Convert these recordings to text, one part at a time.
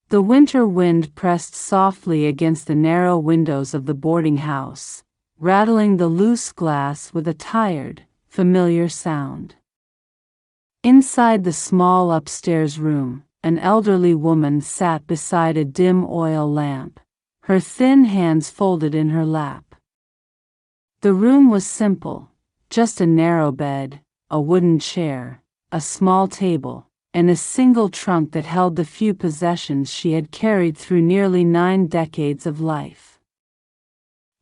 The winter wind pressed softly against the narrow windows of the boarding house, rattling the loose glass with a tired, familiar sound. Inside the small upstairs room, an elderly woman sat beside a dim oil lamp, her thin hands folded in her lap. The room was simple, just a narrow bed, a wooden chair, a small table, and a single trunk that held the few possessions she had carried through nearly 9 decades of life.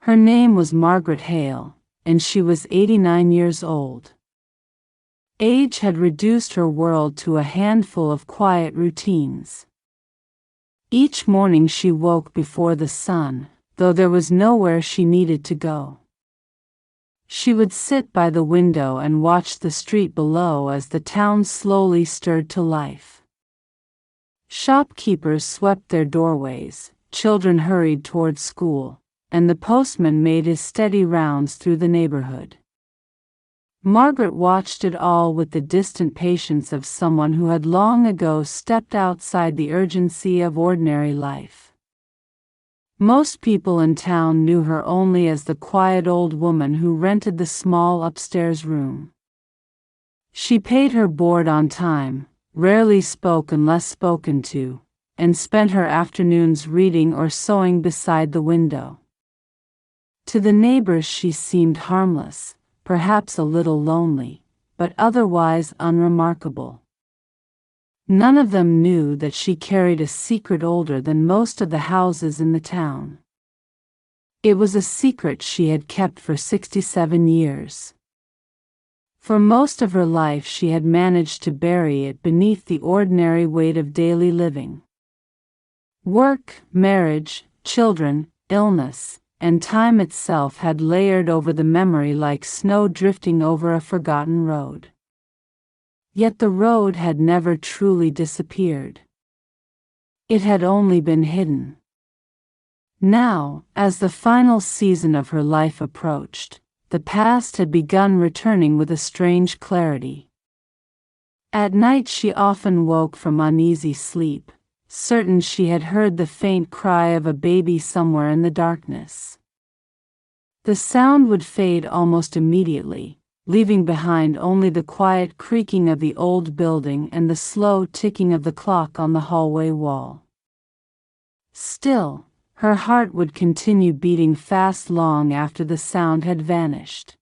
Her name was Margaret Hale, and she was 89 years old. Age had reduced her world to a handful of quiet routines. Each morning she woke before the sun, though there was nowhere she needed to go. She would sit by the window and watch the street below as the town slowly stirred to life. Shopkeepers swept their doorways, children hurried toward school, and the postman made his steady rounds through the neighborhood. Margaret watched it all with the distant patience of someone who had long ago stepped outside the urgency of ordinary life. Most people in town knew her only as the quiet old woman who rented the small upstairs room. She paid her board on time, rarely spoke unless spoken to, and spent her afternoons reading or sewing beside the window. To the neighbors she seemed harmless, perhaps a little lonely, but otherwise unremarkable. None of them knew that she carried a secret older than most of the houses in the town. It was a secret she had kept for 67 years. For most of her life she had managed to bury it beneath the ordinary weight of daily living. Work, marriage, children, illness, and time itself had layered over the memory like snow drifting over a forgotten road. Yet the road had never truly disappeared. It had only been hidden. Now, as the final season of her life approached, the past had begun returning with a strange clarity. At night she often woke from uneasy sleep, certain she had heard the faint cry of a baby somewhere in the darkness. The sound would fade almost immediately, leaving behind only the quiet creaking of the old building and the slow ticking of the clock on the hallway wall. Still, her heart would continue beating fast long after the sound had vanished.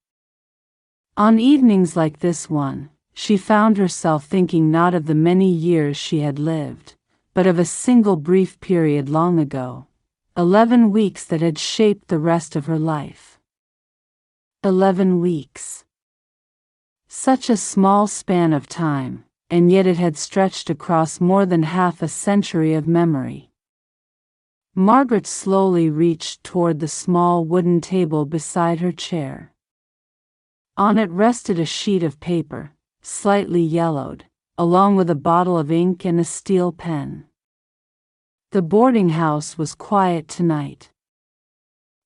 On evenings like this one, she found herself thinking not of the many years she had lived, but of a single brief period long ago, 11 weeks that had shaped the rest of her life. 11 weeks. Such a small span of time, and yet it had stretched across more than half a century of memory. Margaret slowly reached toward the small wooden table beside her chair. On it rested a sheet of paper, slightly yellowed, along with a bottle of ink and a steel pen. The boarding house was quiet tonight.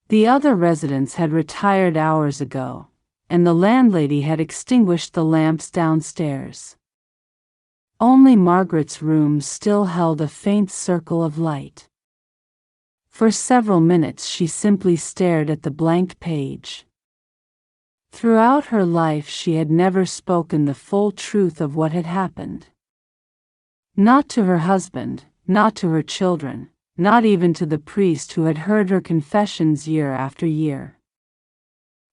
The other residents had retired hours ago, and the landlady had extinguished the lamps downstairs. Only Margaret's room still held a faint circle of light. For several minutes she simply stared at the blank page. Throughout her life she had never spoken the full truth of what had happened. Not to her husband, not to her children, not even to the priest who had heard her confessions year after year.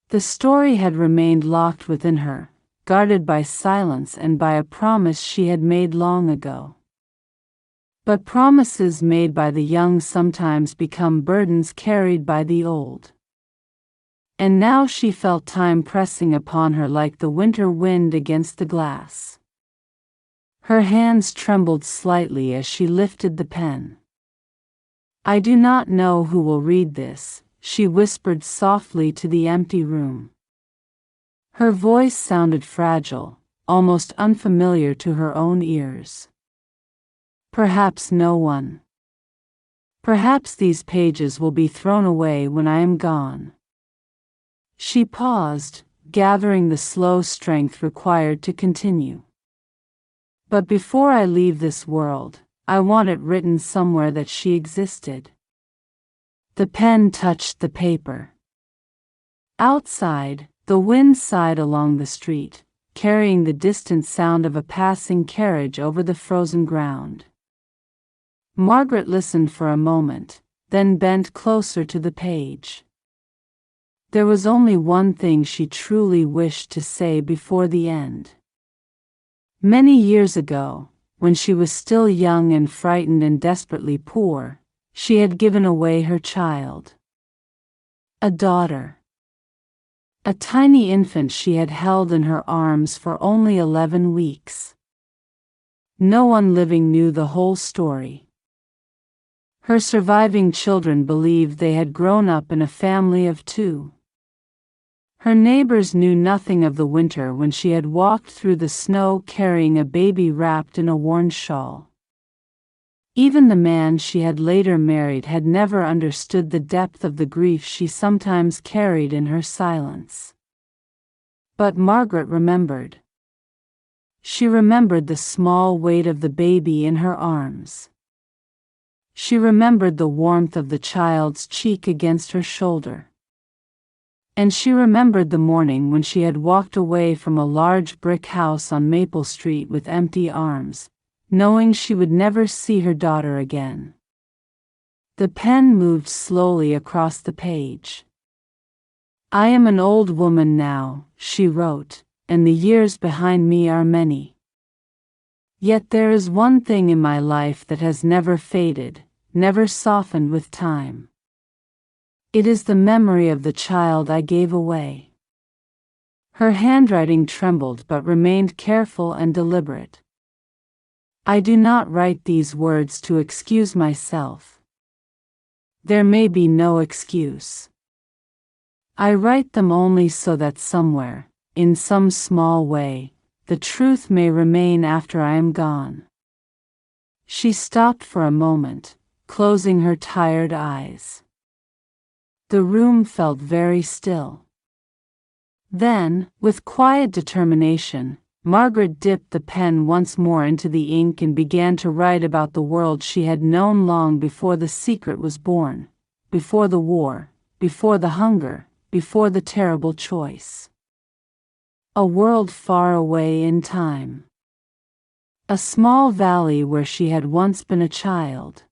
The story had remained locked within her, guarded by silence and by a promise she had made long ago. But promises made by the young sometimes become burdens carried by the old. And now she felt time pressing upon her like the winter wind against the glass. Her hands trembled slightly as she lifted the pen. "I do not know who will read this," she whispered softly to the empty room. Her voice sounded fragile, almost unfamiliar to her own ears. "Perhaps no one. Perhaps these pages will be thrown away when I am gone." She paused, gathering the slow strength required to continue. "But before I leave this world, I want it written somewhere that she existed. The pen touched the paper. Outside, the wind sighed along the street, carrying the distant sound of a passing carriage over the frozen ground. Margaret listened for a moment, then bent closer to the page. There was only one thing she truly wished to say before the end. Many years ago, when she was still young and frightened and desperately poor, she had given away her child. A daughter. A tiny infant she had held in her arms for only 11 weeks. No one living knew the whole story. Her surviving children believed they had grown up in a family of 2. Her neighbors knew nothing of the winter when she had walked through the snow carrying a baby wrapped in a worn shawl. Even the man she had later married had never understood the depth of the grief she sometimes carried in her silence. But Margaret remembered. She remembered the small weight of the baby in her arms. She remembered the warmth of the child's cheek against her shoulder. And she remembered the morning when she had walked away from a large brick house on Maple Street with empty arms, knowing she would never see her daughter again. The pen moved slowly across the page. I am an old woman now, she wrote, and the years behind me are many. Yet there is one thing in my life that has never faded, never softened with time. It is the memory of the child I gave away. Her handwriting trembled but remained careful and deliberate. I do not write these words to excuse myself. There may be no excuse. I write them only so that somewhere, in some small way, the truth may remain after I am gone. She stopped for a moment, closing her tired eyes. The room felt very still. Then, with quiet determination, Margaret dipped the pen once more into the ink and began to write about the world she had known long before the secret was born, before the war, before the hunger, before the terrible choice. A world far away in time. A small valley where she had once been a child.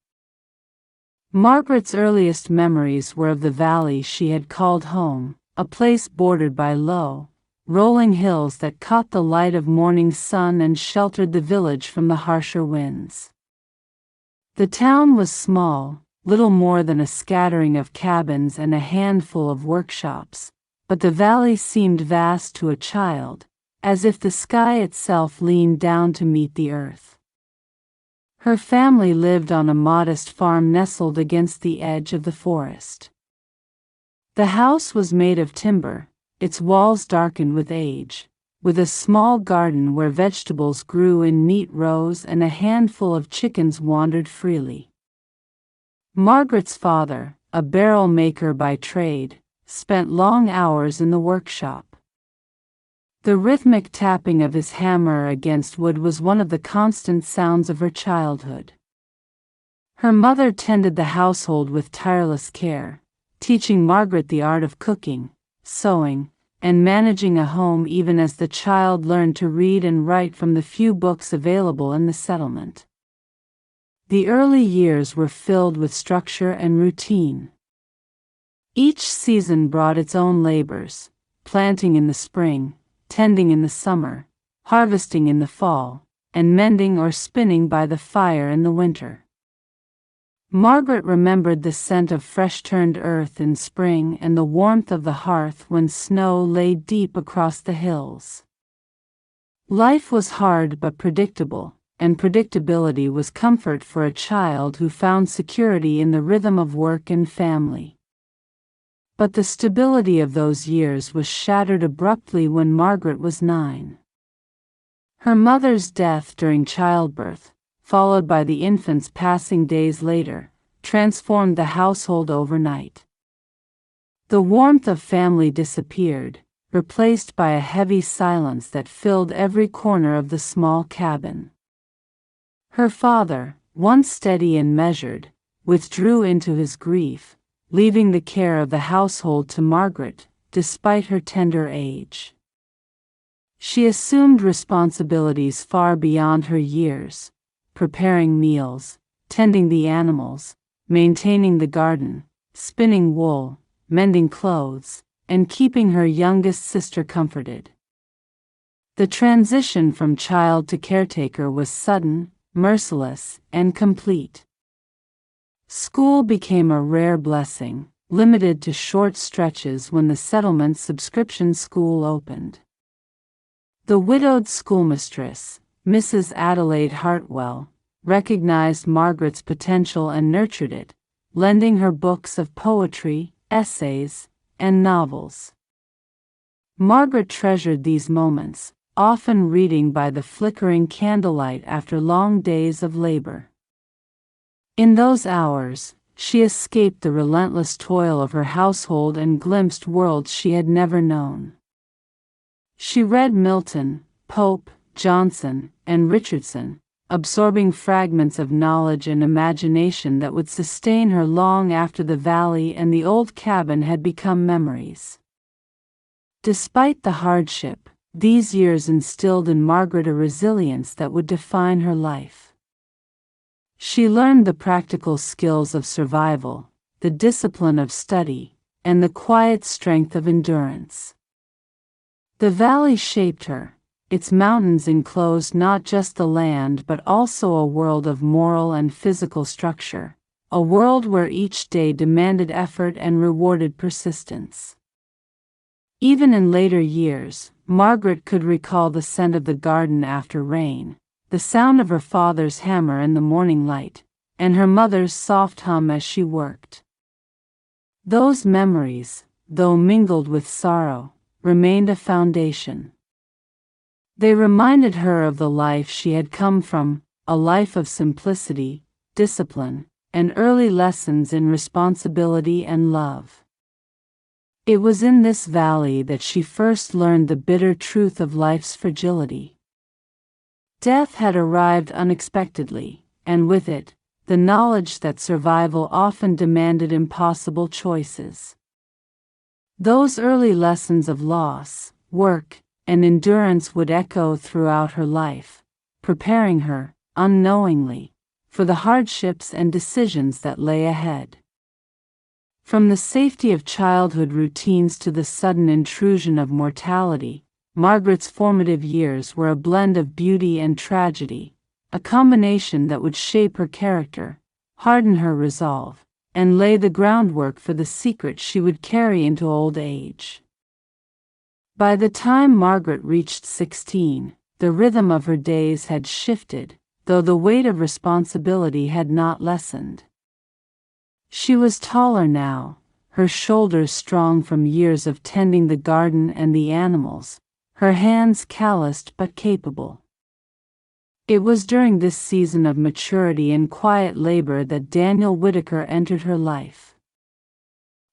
Margaret's earliest memories were of the valley she had called home, a place bordered by low, rolling hills that caught the light of morning sun and sheltered the village from the harsher winds. The town was small, little more than a scattering of cabins and a handful of workshops, but the valley seemed vast to a child, as if the sky itself leaned down to meet the earth. Her family lived on a modest farm nestled against the edge of the forest. The house was made of timber, its walls darkened with age, with a small garden where vegetables grew in neat rows and a handful of chickens wandered freely. Margaret's father, a barrel maker by trade, spent long hours in the workshop. The rhythmic tapping of his hammer against wood was one of the constant sounds of her childhood. Her mother tended the household with tireless care, teaching Margaret the art of cooking, sewing, and managing a home even as the child learned to read and write from the few books available in the settlement. The early years were filled with structure and routine. Each season brought its own labors, planting in the spring, tending in the summer, harvesting in the fall, and mending or spinning by the fire in the winter. Margaret remembered the scent of fresh-turned earth in spring and the warmth of the hearth when snow lay deep across the hills. Life was hard but predictable, and predictability was comfort for a child who found security in the rhythm of work and family. But the stability of those years was shattered abruptly when Margaret was 9. Her mother's death during childbirth, followed by the infant's passing days later, transformed the household overnight. The warmth of family disappeared, replaced by a heavy silence that filled every corner of the small cabin. Her father, once steady and measured, withdrew into his grief, leaving the care of the household to Margaret, despite her tender age. She assumed responsibilities far beyond her years, preparing meals, tending the animals, maintaining the garden, spinning wool, mending clothes, and keeping her youngest sister comforted. The transition from child to caretaker was sudden, merciless, and complete. School became a rare blessing, limited to short stretches when the settlement subscription school opened. The widowed schoolmistress, Mrs. Adelaide Hartwell, recognized Margaret's potential and nurtured it, lending her books of poetry, essays, and novels. Margaret treasured these moments, often reading by the flickering candlelight after long days of labor. In those hours, she escaped the relentless toil of her household and glimpsed worlds she had never known. She read Milton, Pope, Johnson, and Richardson, absorbing fragments of knowledge and imagination that would sustain her long after the valley and the old cabin had become memories. Despite the hardship, these years instilled in Margaret a resilience that would define her life. She learned the practical skills of survival, the discipline of study, and the quiet strength of endurance. The valley shaped her. Its mountains enclosed not just the land but also a world of moral and physical structure, a world where each day demanded effort and rewarded persistence. Even in later years, Margaret could recall the scent of the garden after rain, the sound of her father's hammer in the morning light, and her mother's soft hum as she worked. Those memories, though mingled with sorrow, remained a foundation. They reminded her of the life she had come from, a life of simplicity, discipline, and early lessons in responsibility and love. It was in this valley that she first learned the bitter truth of life's fragility. Death had arrived unexpectedly, and with it, the knowledge that survival often demanded impossible choices. Those early lessons of loss, work, and endurance would echo throughout her life, preparing her, unknowingly, for the hardships and decisions that lay ahead. From the safety of childhood routines to the sudden intrusion of mortality, Margaret's formative years were a blend of beauty and tragedy, a combination that would shape her character, harden her resolve, and lay the groundwork for the secret she would carry into old age. By the time Margaret reached 16, the rhythm of her days had shifted, though the weight of responsibility had not lessened. She was taller now, her shoulders strong from years of tending the garden and the animals, her hands calloused but capable. It was during this season of maturity and quiet labor that Daniel Whitaker entered her life.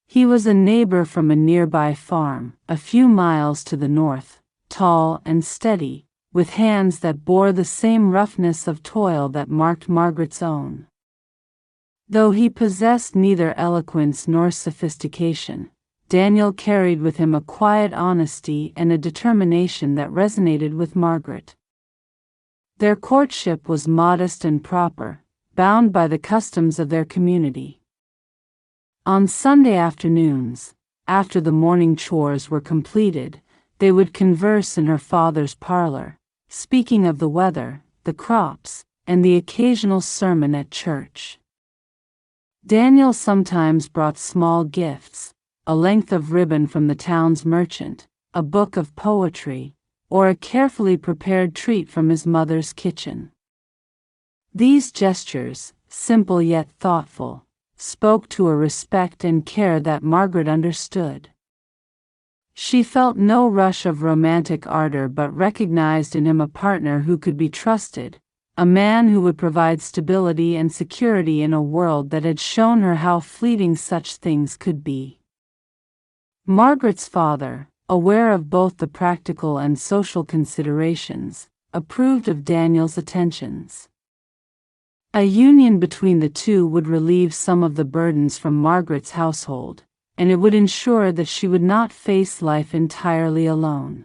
He was a neighbor from a nearby farm, a few miles to the north, tall and steady, with hands that bore the same roughness of toil that marked Margaret's own. Though he possessed neither eloquence nor sophistication, Daniel carried with him a quiet honesty and a determination that resonated with Margaret. Their courtship was modest and proper, bound by the customs of their community. On Sunday afternoons, after the morning chores were completed, they would converse in her father's parlor, speaking of the weather, the crops, and the occasional sermon at church. Daniel sometimes brought small gifts, a length of ribbon from the town's merchant, a book of poetry, or a carefully prepared treat from his mother's kitchen. These gestures, simple yet thoughtful, spoke to a respect and care that Margaret understood. She felt no rush of romantic ardor but recognized in him a partner who could be trusted, a man who would provide stability and security in a world that had shown her how fleeting such things could be. Margaret's father, aware of both the practical and social considerations, approved of Daniel's attentions. A union between the two would relieve some of the burdens from Margaret's household, and it would ensure that she would not face life entirely alone.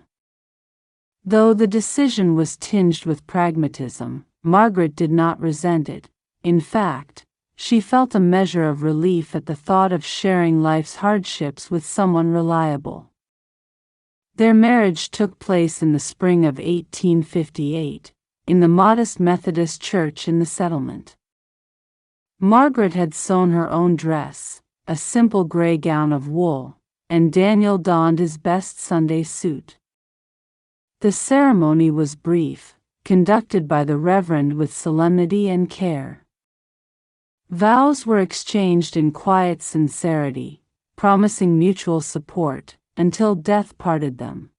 Though the decision was tinged with pragmatism, Margaret did not resent it. In fact, she felt a measure of relief at the thought of sharing life's hardships with someone reliable. Their marriage took place in the spring of 1858, in the modest Methodist church in the settlement. Margaret had sewn her own dress, a simple gray gown of wool, and Daniel donned his best Sunday suit. The ceremony was brief, conducted by the Reverend with solemnity and care. Vows were exchanged in quiet sincerity, promising mutual support, until death parted them.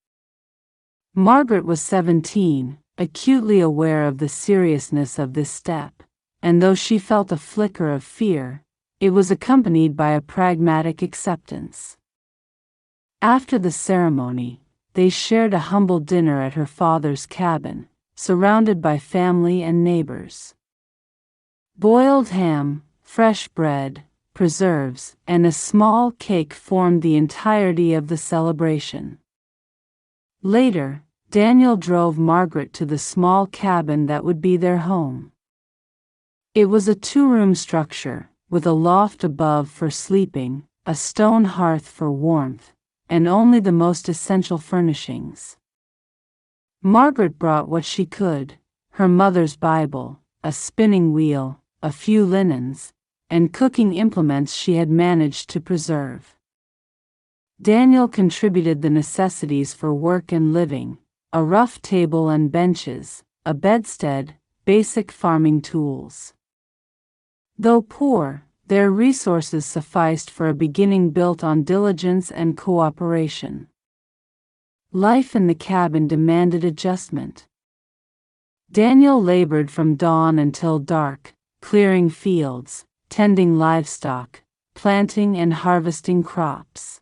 Margaret was 17, acutely aware of the seriousness of this step, and though she felt a flicker of fear, it was accompanied by a pragmatic acceptance. After the ceremony, they shared a humble dinner at her father's cabin, surrounded by family and neighbors. Boiled ham, fresh bread, preserves, and a small cake formed the entirety of the celebration. Later, Daniel drove Margaret to the small cabin that would be their home. It was a two-room structure, with a loft above for sleeping, a stone hearth for warmth, and only the most essential furnishings. Margaret brought what she could: her mother's Bible, a spinning wheel, a few linens, and cooking implements she had managed to preserve. Daniel contributed the necessities for work and living: a rough table and benches, a bedstead, basic farming tools. Though poor, their resources sufficed for a beginning built on diligence and cooperation. Life in the cabin demanded adjustment. Daniel labored from dawn until dark, clearing fields, tending livestock, planting and harvesting crops.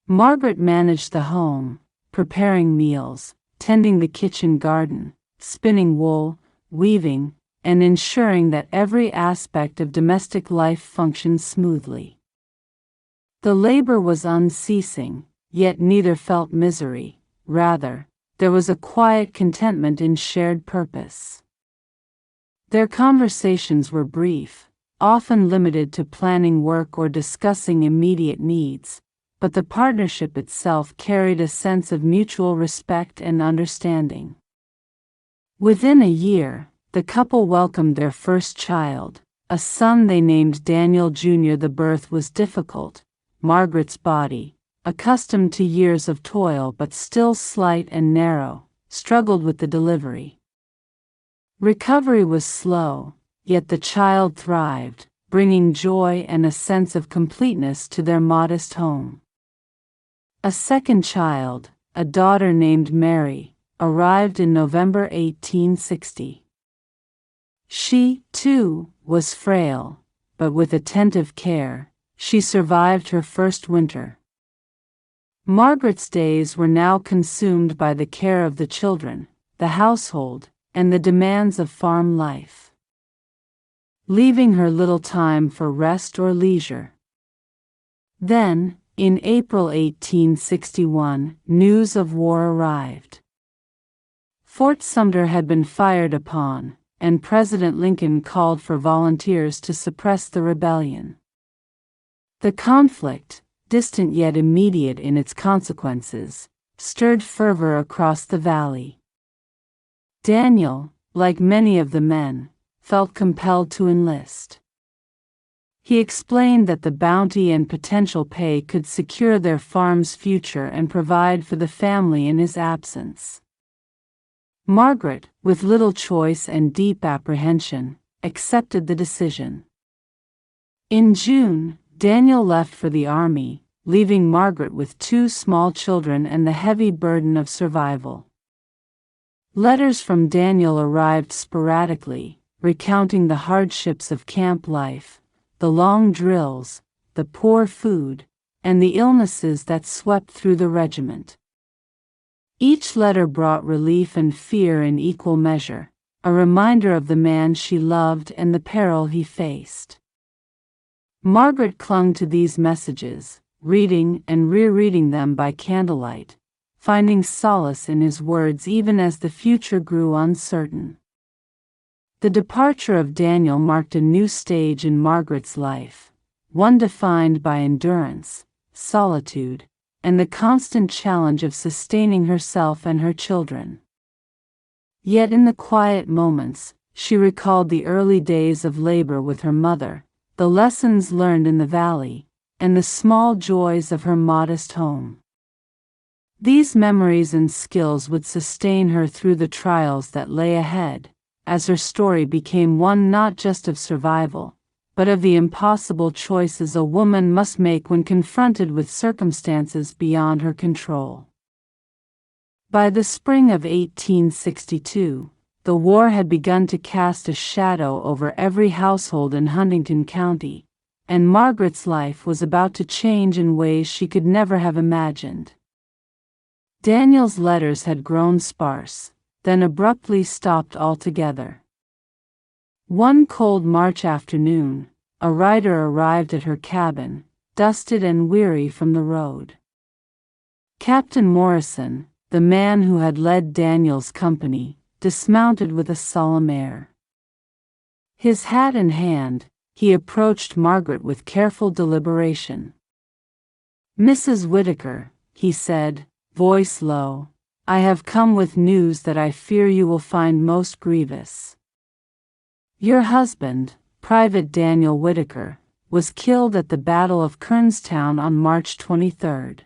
Margaret managed the home, preparing meals, tending the kitchen garden, spinning wool, weaving, and ensuring that every aspect of domestic life functioned smoothly. The labor was unceasing, yet neither felt misery. Rather, there was a quiet contentment in shared purpose. Their conversations were brief, often limited to planning work or discussing immediate needs, but the partnership itself carried a sense of mutual respect and understanding. Within a year, the couple welcomed their first child, a son they named Daniel Jr. The birth was difficult. Margaret's body, accustomed to years of toil but still slight and narrow, struggled with the delivery. Recovery was slow, yet the child thrived, bringing joy and a sense of completeness to their modest home. A second child, a daughter named Mary, arrived in November 1860. She, too, was frail, but with attentive care, she survived her first winter. Margaret's days were now consumed by the care of the children, the household, and the demands of farm life, leaving her little time for rest or leisure. Then, in April 1861, news of war arrived. Fort Sumter had been fired upon, and President Lincoln called for volunteers to suppress the rebellion. The conflict, distant yet immediate in its consequences, stirred fervor across the valley. Daniel, like many of the men, felt compelled to enlist. He explained that the bounty and potential pay could secure their farm's future and provide for the family in his absence. Margaret, with little choice and deep apprehension, accepted the decision. In June, Daniel left for the army, leaving Margaret with two small children and the heavy burden of survival. Letters from Daniel arrived sporadically, recounting the hardships of camp life, the long drills, the poor food, and the illnesses that swept through the regiment. Each letter brought relief and fear in equal measure, a reminder of the man she loved and the peril he faced. Margaret clung to these messages, reading and rereading them by candlelight, finding solace in his words even as the future grew uncertain. The departure of Daniel marked a new stage in Margaret's life, one defined by endurance, solitude, and the constant challenge of sustaining herself and her children. Yet in the quiet moments, she recalled the early days of labor with her mother, the lessons learned in the valley, and the small joys of her modest home. These memories and skills would sustain her through the trials that lay ahead, as her story became one not just of survival, but of the impossible choices a woman must make when confronted with circumstances beyond her control. By the spring of 1862, the war had begun to cast a shadow over every household in Huntington County, and Margaret's life was about to change in ways she could never have imagined. Daniel's letters had grown sparse, then abruptly stopped altogether. One cold March afternoon, a rider arrived at her cabin, dusted and weary from the road. Captain Morrison, the man who had led Daniel's company, dismounted with a solemn air. His hat in hand, he approached Margaret with careful deliberation. "Mrs. Whitaker," he said, voice low, "I have come with news that I fear you will find most grievous. Your husband, Private Daniel Whitaker, was killed at the Battle of Kernstown on March 23rd.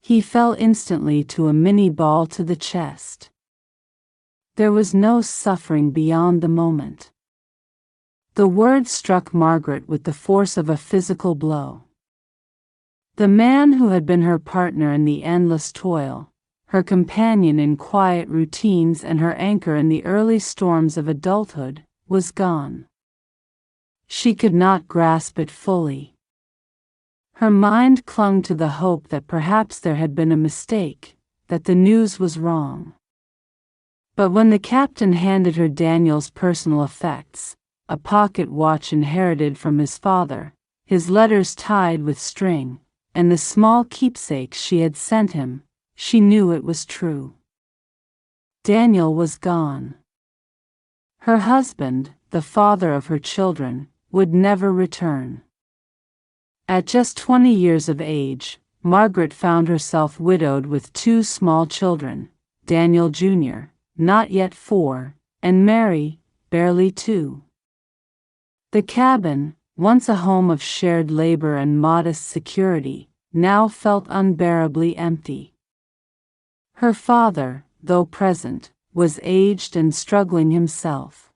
He fell instantly to a mini ball to the chest. There was no suffering beyond the moment." The words struck Margaret with the force of a physical blow. The man who had been her partner in the endless toil, her companion in quiet routines and her anchor in the early storms of adulthood, was gone. She could not grasp it fully. Her mind clung to the hope that perhaps there had been a mistake, that the news was wrong. But when the captain handed her Daniel's personal effects, a pocket watch inherited from his father, his letters tied with string, and the small keepsakes she had sent him, she knew it was true. Daniel was gone. Her husband, the father of her children, would never return. At just 20 years of age, Margaret found herself widowed with 2 small children, Daniel Jr., not yet 4, and Mary, barely 2. The cabin, once a home of shared labor and modest security, now felt unbearably empty. Her father, though present, was aged and struggling himself.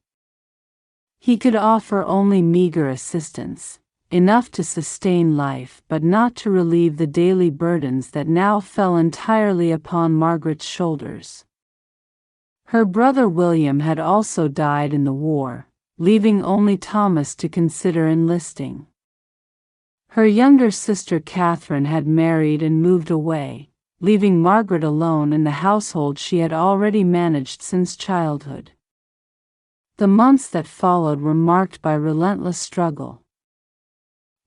He could offer only meager assistance, enough to sustain life but not to relieve the daily burdens that now fell entirely upon Margaret's shoulders. Her brother William had also died in the war, leaving only Thomas to consider enlisting. Her younger sister Catherine had married and moved away, leaving Margaret alone in the household she had already managed since childhood. The months that followed were marked by relentless struggle.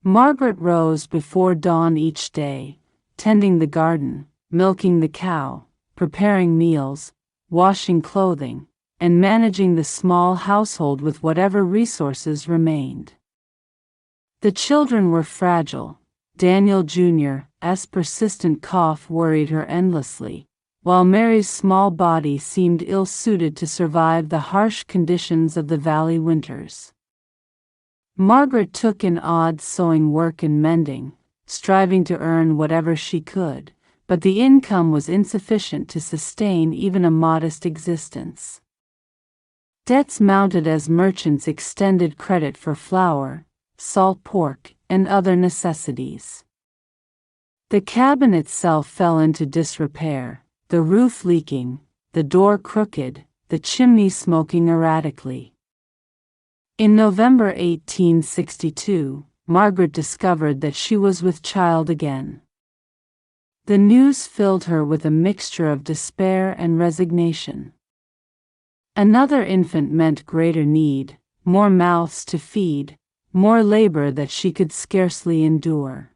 Margaret rose before dawn each day, tending the garden, milking the cow, preparing meals, washing clothing, and managing the small household with whatever resources remained. The children were fragile. Daniel Jr.'s persistent cough worried her endlessly, while Mary's small body seemed ill-suited to survive the harsh conditions of the valley winters. Margaret took in odd sewing work and mending, striving to earn whatever she could, but the income was insufficient to sustain even a modest existence. Debts mounted as merchants extended credit for flour, salt pork, and other necessities. The cabin itself fell into disrepair, the roof leaking, the door crooked, the chimney smoking erratically. In November 1862, Margaret discovered that she was with child again. The news filled her with a mixture of despair and resignation. Another infant meant greater need, more mouths to feed, more labor that she could scarcely endure.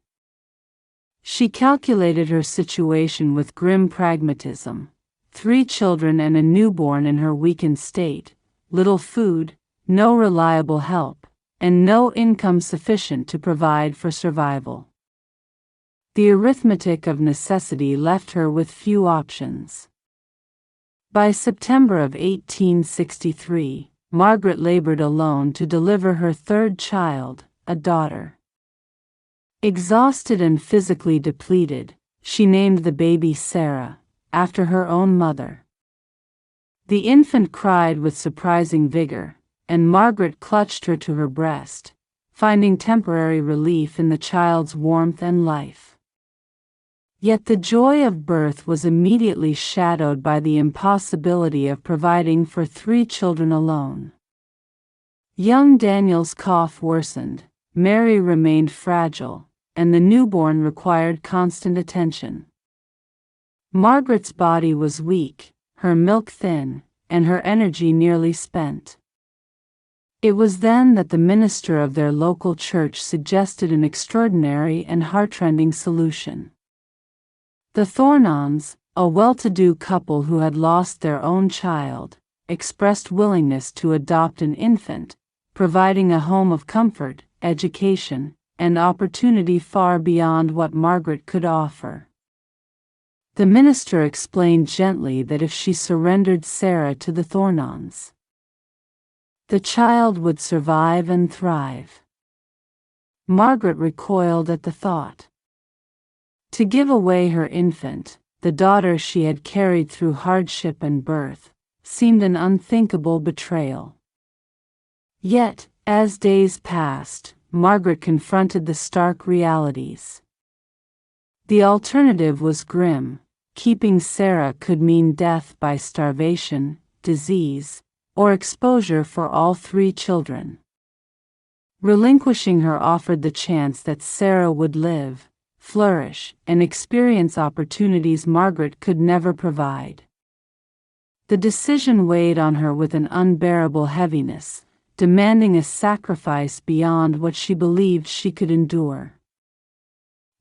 She calculated her situation with grim pragmatism: 3 children and a newborn in her weakened state, little food, no reliable help, and no income sufficient to provide for survival. The arithmetic of necessity left her with few options. By September of 1863, Margaret labored alone to deliver her 3rd child, a daughter. Exhausted and physically depleted, she named the baby Sarah, after her own mother. The infant cried with surprising vigor, and Margaret clutched her to her breast, finding temporary relief in the child's warmth and life. Yet the joy of birth was immediately shadowed by the impossibility of providing for 3 children alone. Young Daniel's cough worsened, Mary remained fragile, and the newborn required constant attention. Margaret's body was weak, her milk thin, and her energy nearly spent. It was then that the minister of their local church suggested an extraordinary and heartrending solution. The Thornons, a well-to-do couple who had lost their own child, expressed willingness to adopt an infant, providing a home of comfort, education, and opportunity far beyond what Margaret could offer. The minister explained gently that if she surrendered Sarah to the Thornons, the child would survive and thrive. Margaret recoiled at the thought. To give away her infant, the daughter she had carried through hardship and birth, seemed an unthinkable betrayal. Yet, as days passed, Margaret confronted the stark realities. The alternative was grim. Keeping Sarah could mean death by starvation, disease, or exposure for all 3 children. Relinquishing her offered the chance that Sarah would live, flourish, and experience opportunities Margaret could never provide. The decision weighed on her with an unbearable heaviness, demanding a sacrifice beyond what she believed she could endure.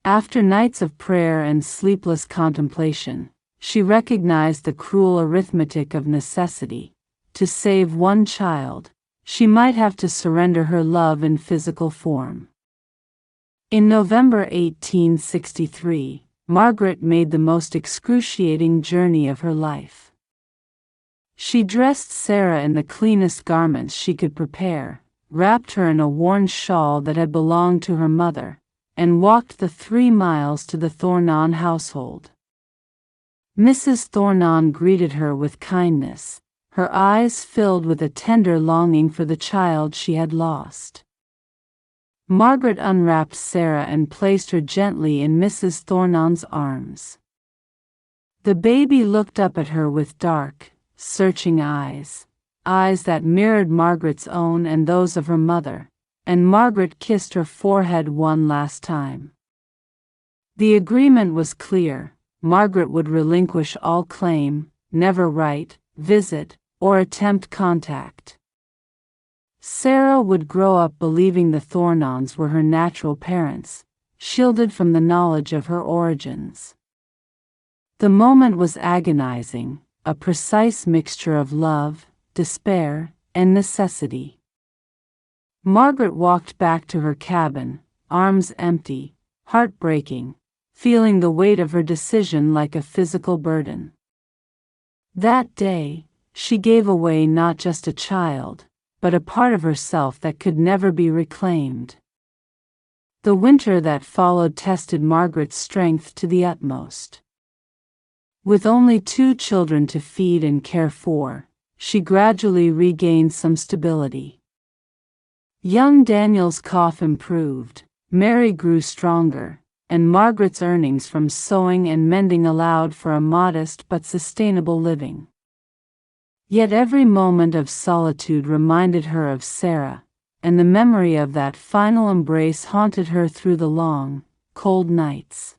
After nights of prayer and sleepless contemplation, she recognized the cruel arithmetic of necessity. To save 1 child, she might have to surrender her love in physical form. In November 1863, Margaret made the most excruciating journey of her life. She dressed Sarah in the cleanest garments she could prepare, wrapped her in a worn shawl that had belonged to her mother, and walked the 3 miles to the Thornon household. Mrs. Thornon greeted her with kindness, her eyes filled with a tender longing for the child she had lost. Margaret unwrapped Sarah and placed her gently in Mrs. Thornon's arms. The baby looked up at her with dark, searching eyes that mirrored Margaret's own and those of her mother, and Margaret kissed her forehead one last time. The agreement was clear: Margaret would relinquish all claim, never write, visit, or attempt contact. Sarah would grow up believing the Thornons were her natural parents, shielded from the knowledge of her origins. The moment was agonizing, a precise mixture of love, despair, and necessity. Margaret walked back to her cabin, arms empty, heartbreaking, feeling the weight of her decision like a physical burden. That day, she gave away not just a child, but a part of herself that could never be reclaimed. The winter that followed tested Margaret's strength to the utmost. With only 2 children to feed and care for, she gradually regained some stability. Young Daniel's cough improved, Mary grew stronger, and Margaret's earnings from sewing and mending allowed for a modest but sustainable living. Yet every moment of solitude reminded her of Sarah, and the memory of that final embrace haunted her through the long, cold nights.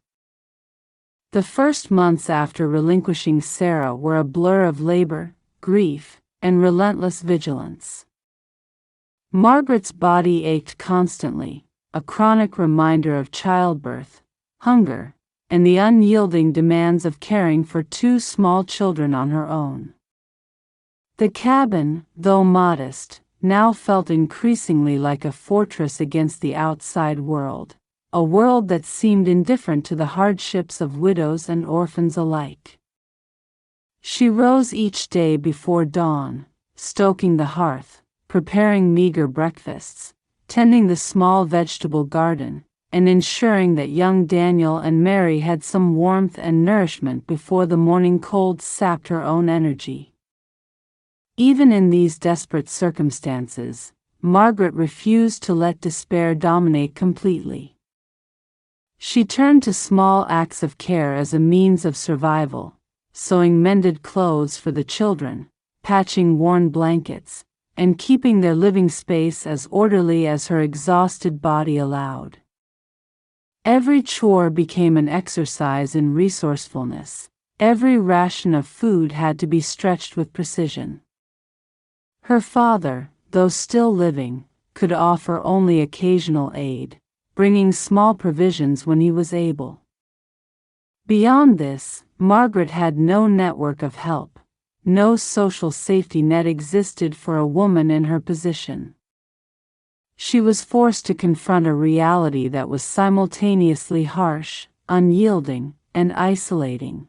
The first months after relinquishing Sarah were a blur of labor, grief, and relentless vigilance. Margaret's body ached constantly, a chronic reminder of childbirth, hunger, and the unyielding demands of caring for two small children on her own. The cabin, though modest, now felt increasingly like a fortress against the outside world, a world that seemed indifferent to the hardships of widows and orphans alike. She rose each day before dawn, stoking the hearth, preparing meager breakfasts, tending the small vegetable garden, and ensuring that young Daniel and Mary had some warmth and nourishment before the morning cold sapped her own energy. Even in these desperate circumstances, Margaret refused to let despair dominate completely. She turned to small acts of care as a means of survival, sewing mended clothes for the children, patching worn blankets, and keeping their living space as orderly as her exhausted body allowed. Every chore became an exercise in resourcefulness. Every ration of food had to be stretched with precision. Her father, though still living, could offer only occasional aid, bringing small provisions when he was able. Beyond this, Margaret had no network of help. No social safety net existed for a woman in her position. She was forced to confront a reality that was simultaneously harsh, unyielding, and isolating.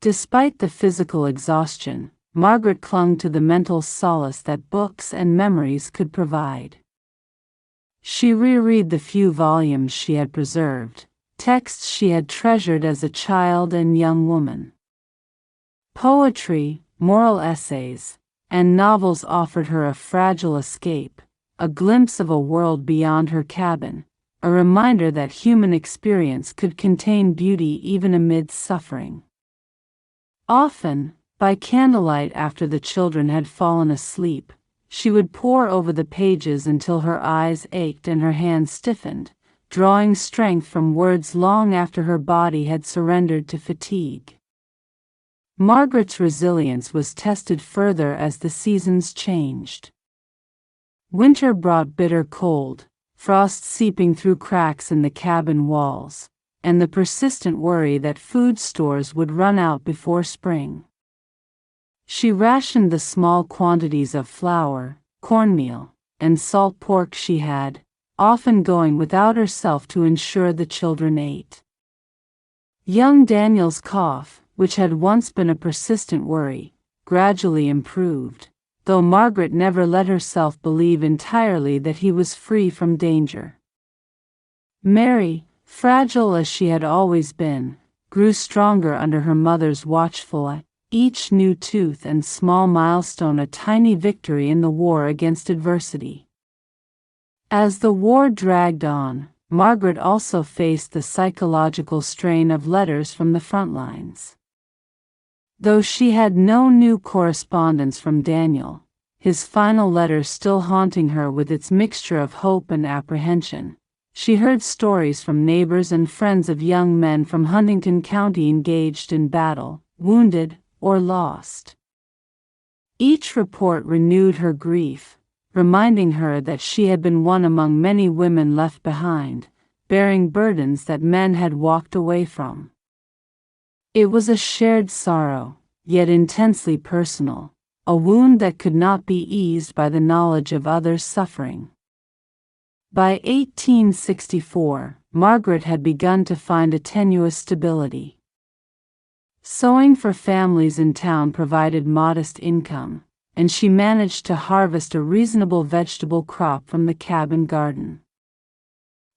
Despite the physical exhaustion, Margaret clung to the mental solace that books and memories could provide. She reread the few volumes she had preserved, texts she had treasured as a child and young woman. Poetry, moral essays, and novels offered her a fragile escape, a glimpse of a world beyond her cabin, a reminder that human experience could contain beauty even amid suffering. Often, by candlelight after the children had fallen asleep, she would pore over the pages until her eyes ached and her hands stiffened, drawing strength from words long after her body had surrendered to fatigue. Margaret's resilience was tested further as the seasons changed. Winter brought bitter cold, frost seeping through cracks in the cabin walls, and the persistent worry that food stores would run out before spring. She rationed the small quantities of flour, cornmeal, and salt pork she had, often going without herself to ensure the children ate. Young Daniel's cough, which had once been a persistent worry, gradually improved, though Margaret never let herself believe entirely that he was free from danger. Mary, fragile as she had always been, grew stronger under her mother's watchful eye, each new tooth and small milestone a tiny victory in the war against adversity. As the war dragged on, Margaret also faced the psychological strain of letters from the front lines. Though she had no new correspondence from Daniel, his final letter still haunting her with its mixture of hope and apprehension, she heard stories from neighbors and friends of young men from Huntington County engaged in battle, wounded, or lost. Each report renewed her grief, reminding her that she had been one among many women left behind, bearing burdens that men had walked away from. It was a shared sorrow, yet intensely personal, a wound that could not be eased by the knowledge of others' suffering. By 1864, Margaret had begun to find a tenuous stability. Sewing for families in town provided modest income, and she managed to harvest a reasonable vegetable crop from the cabin garden.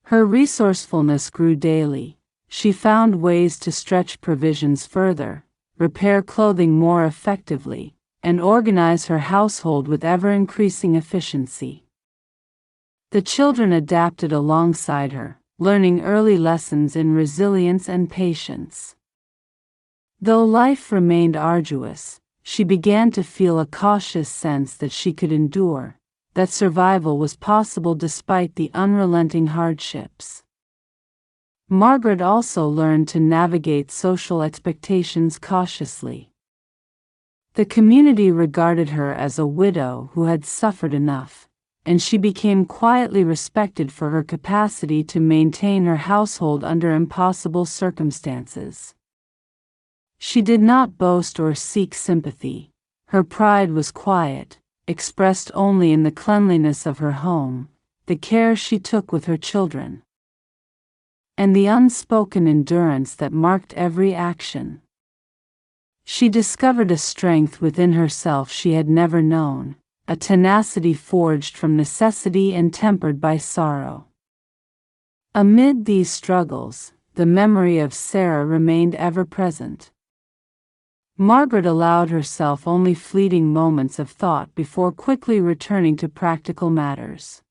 Her resourcefulness grew daily. She found ways to stretch provisions further, repair clothing more effectively, and organize her household with ever-increasing efficiency. The children adapted alongside her, learning early lessons in resilience and patience. Though life remained arduous, she began to feel a cautious sense that she could endure, that survival was possible despite the unrelenting hardships. Margaret also learned to navigate social expectations cautiously. The community regarded her as a widow who had suffered enough, and she became quietly respected for her capacity to maintain her household under impossible circumstances. She did not boast or seek sympathy. Her pride was quiet, expressed only in the cleanliness of her home, the care she took with her children, and the unspoken endurance that marked every action. She discovered a strength within herself she had never known, a tenacity forged from necessity and tempered by sorrow. Amid these struggles, the memory of Sarah remained ever present. Margaret allowed herself only fleeting moments of thought before quickly returning to practical matters.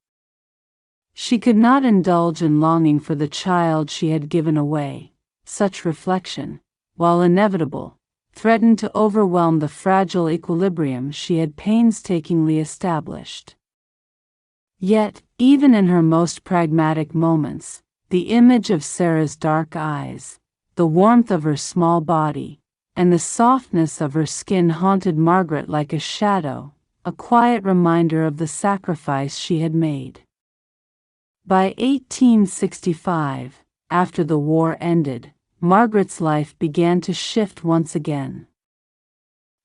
She could not indulge in longing for the child she had given away. Such reflection, while inevitable, threatened to overwhelm the fragile equilibrium she had painstakingly established. Yet, even in her most pragmatic moments, the image of Sarah's dark eyes, the warmth of her small body, and the softness of her skin haunted Margaret like a shadow, a quiet reminder of the sacrifice she had made. By 1865, after the war ended, Margaret's life began to shift once again.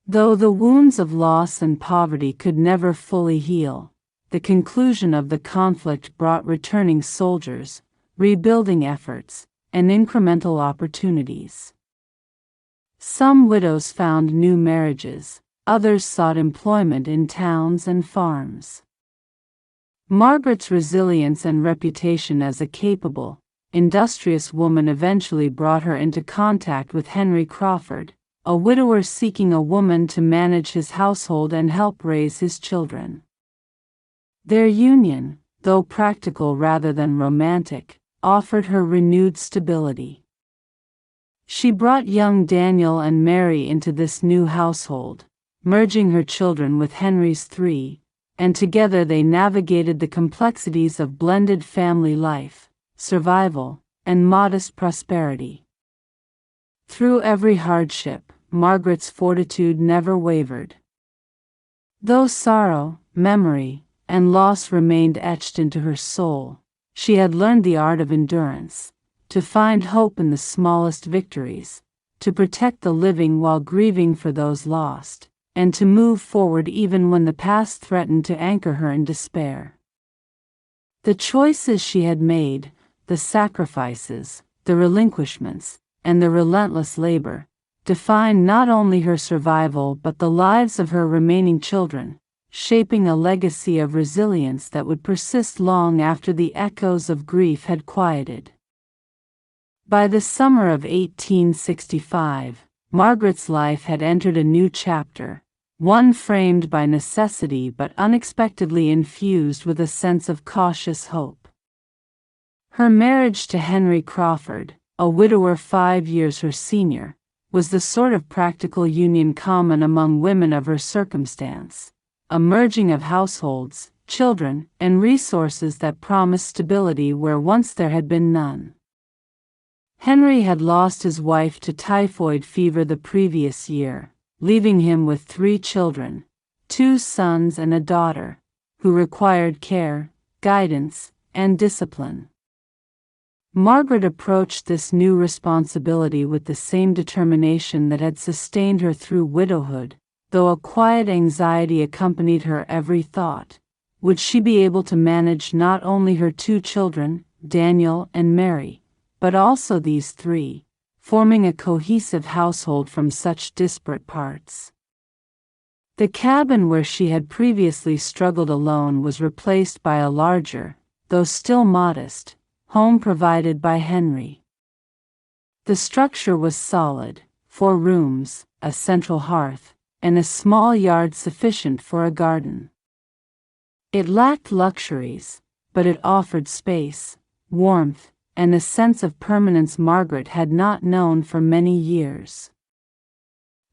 Though the wounds of loss and poverty could never fully heal, the conclusion of the conflict brought returning soldiers, rebuilding efforts, and incremental opportunities. Some widows found new marriages, others sought employment in towns and farms. Margaret's resilience and reputation as a capable, industrious woman eventually brought her into contact with Henry Crawford, a widower seeking a woman to manage his household and help raise his children. Their union, though practical rather than romantic, offered her renewed stability. She brought young Daniel and Mary into this new household, merging her children with Henry's three, and together they navigated the complexities of blended family life, survival, and modest prosperity. Through every hardship, Margaret's fortitude never wavered. Though sorrow, memory, and loss remained etched into her soul, she had learned the art of endurance, to find hope in the smallest victories, to protect the living while grieving for those lost, and to move forward even when the past threatened to anchor her in despair. The choices she had made, the sacrifices, the relinquishments, and the relentless labor, defined not only her survival but the lives of her remaining children, shaping a legacy of resilience that would persist long after the echoes of grief had quieted. By the summer of 1865, Margaret's life had entered a new chapter, one framed by necessity but unexpectedly infused with a sense of cautious hope. Her marriage to Henry Crawford, a widower 5 years her senior, was the sort of practical union common among women of her circumstance, a merging of households, children, and resources that promised stability where once there had been none. Henry had lost his wife to typhoid fever the previous year, leaving him with 3 children, 2 sons and a daughter, who required care, guidance, and discipline. Margaret approached this new responsibility with the same determination that had sustained her through widowhood, though a quiet anxiety accompanied her every thought. Would she be able to manage not only her 2 children, Daniel and Mary, but also these 3, forming a cohesive household from such disparate parts? The cabin where she had previously struggled alone was replaced by a larger, though still modest, home provided by Henry. The structure was solid, 4 rooms, a central hearth, and a small yard sufficient for a garden. It lacked luxuries, but it offered space, warmth, and a sense of permanence Margaret had not known for many years.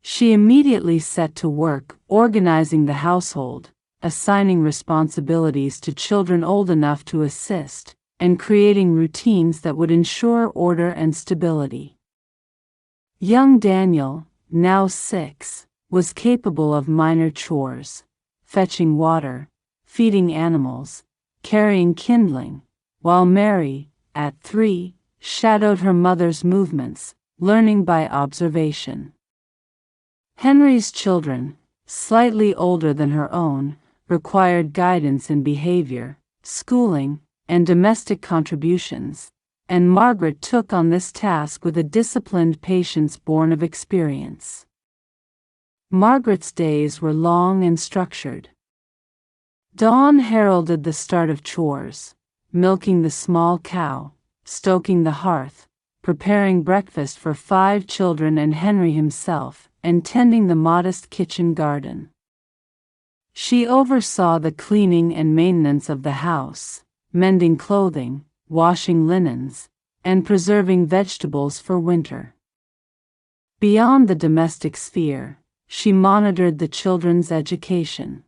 She immediately set to work organizing the household, assigning responsibilities to children old enough to assist, and creating routines that would ensure order and stability. Young Daniel, now 6, was capable of minor chores, fetching water, feeding animals, carrying kindling, while Mary, at 3, shadowed her mother's movements, learning by observation. Henry's children, slightly older than her own, required guidance in behavior, schooling, and domestic contributions, and Margaret took on this task with a disciplined patience born of experience. Margaret's days were long and structured. Dawn heralded the start of chores, milking the small cow, stoking the hearth, preparing breakfast for 5 children and Henry himself, and tending the modest kitchen garden. She oversaw the cleaning and maintenance of the house, mending clothing, washing linens, and preserving vegetables for winter. Beyond the domestic sphere, she monitored the children's education.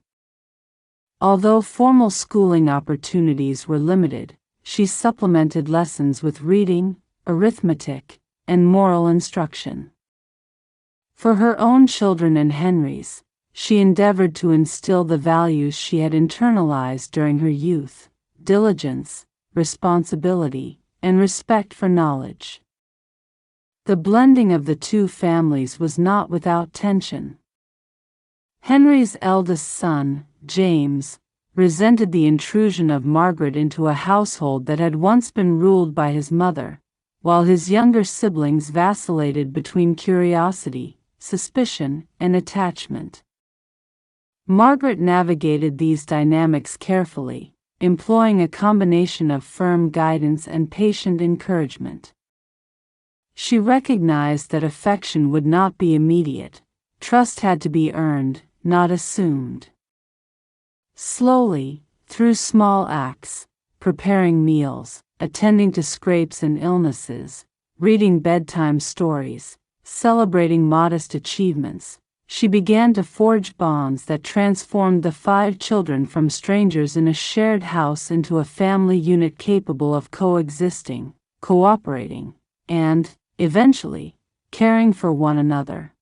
Although formal schooling opportunities were limited, she supplemented lessons with reading, arithmetic, and moral instruction. For her own children and Henry's, she endeavored to instill the values she had internalized during her youth: diligence, responsibility, and respect for knowledge. The blending of the two families was not without tension. Henry's eldest son, James, resented the intrusion of Margaret into a household that had once been ruled by his mother, while his younger siblings vacillated between curiosity, suspicion, and attachment. Margaret navigated these dynamics carefully, employing a combination of firm guidance and patient encouragement. She recognized that affection would not be immediate. Trust had to be earned, not assumed. Slowly, through small acts, preparing meals, attending to scrapes and illnesses, reading bedtime stories, celebrating modest achievements, she began to forge bonds that transformed the 5 children from strangers in a shared house into a family unit capable of coexisting, cooperating, and, eventually, caring for one another.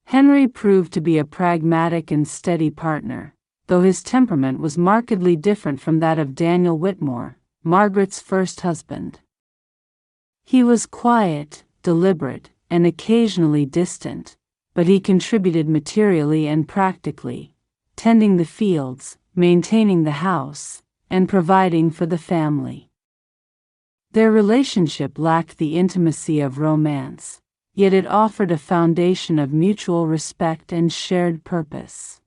Henry proved to be a pragmatic and steady partner, though his temperament was markedly different from that of Daniel Whitmore, Margaret's first husband. He was quiet, deliberate, and occasionally distant, but he contributed materially and practically, tending the fields, maintaining the house, and providing for the family. Their relationship lacked the intimacy of romance, yet it offered a foundation of mutual respect and shared purpose.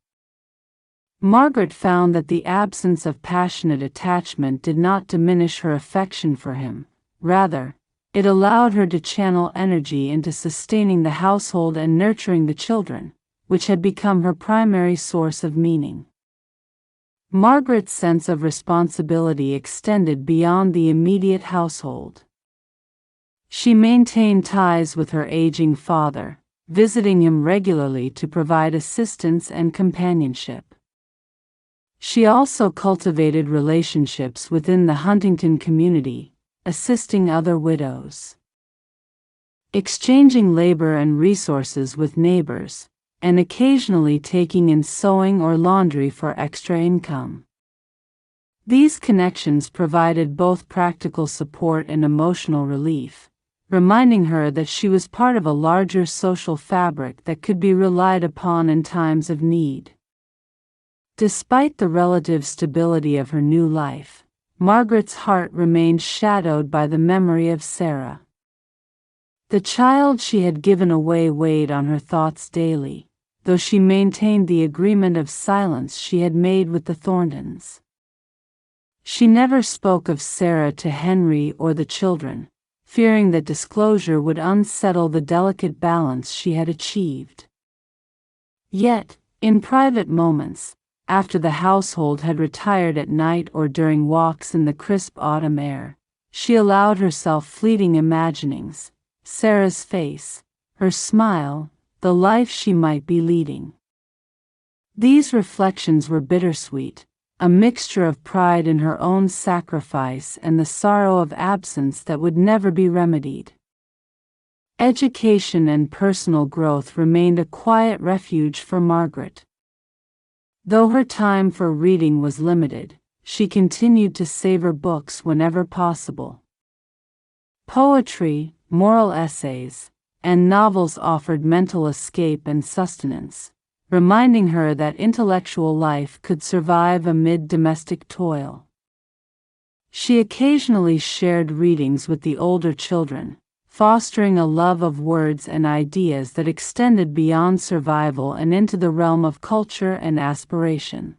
Margaret found that the absence of passionate attachment did not diminish her affection for him. Rather, it allowed her to channel energy into sustaining the household and nurturing the children, which had become her primary source of meaning. Margaret's sense of responsibility extended beyond the immediate household. She maintained ties with her aging father, visiting him regularly to provide assistance and companionship. She also cultivated relationships within the Huntington community, assisting other widows, exchanging labor and resources with neighbors, and occasionally taking in sewing or laundry for extra income. These connections provided both practical support and emotional relief, reminding her that she was part of a larger social fabric that could be relied upon in times of need. Despite the relative stability of her new life, Margaret's heart remained shadowed by the memory of Sarah. The child she had given away weighed on her thoughts daily, though she maintained the agreement of silence she had made with the Thorntons. She never spoke of Sarah to Henry or the children, fearing that disclosure would unsettle the delicate balance she had achieved. Yet, in private moments, after the household had retired at night or during walks in the crisp autumn air, she allowed herself fleeting imaginings: Sarah's face, her smile, the life she might be leading. These reflections were bittersweet, a mixture of pride in her own sacrifice and the sorrow of absence that would never be remedied. Education and personal growth remained a quiet refuge for Margaret. Though her time for reading was limited, she continued to savor books whenever possible. Poetry, moral essays, and novels offered mental escape and sustenance, reminding her that intellectual life could survive amid domestic toil. She occasionally shared readings with the older children, fostering a love of words and ideas that extended beyond survival and into the realm of culture and aspiration.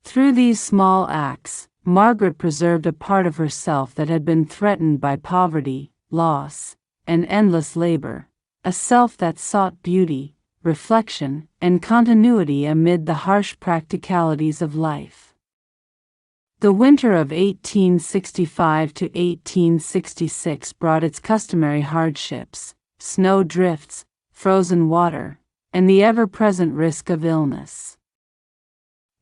Through these small acts, Margaret preserved a part of herself that had been threatened by poverty, loss, and endless labor, a self that sought beauty, reflection, and continuity amid the harsh practicalities of life. The winter of 1865 to 1866 brought its customary hardships: snow drifts, frozen water, and the ever-present risk of illness.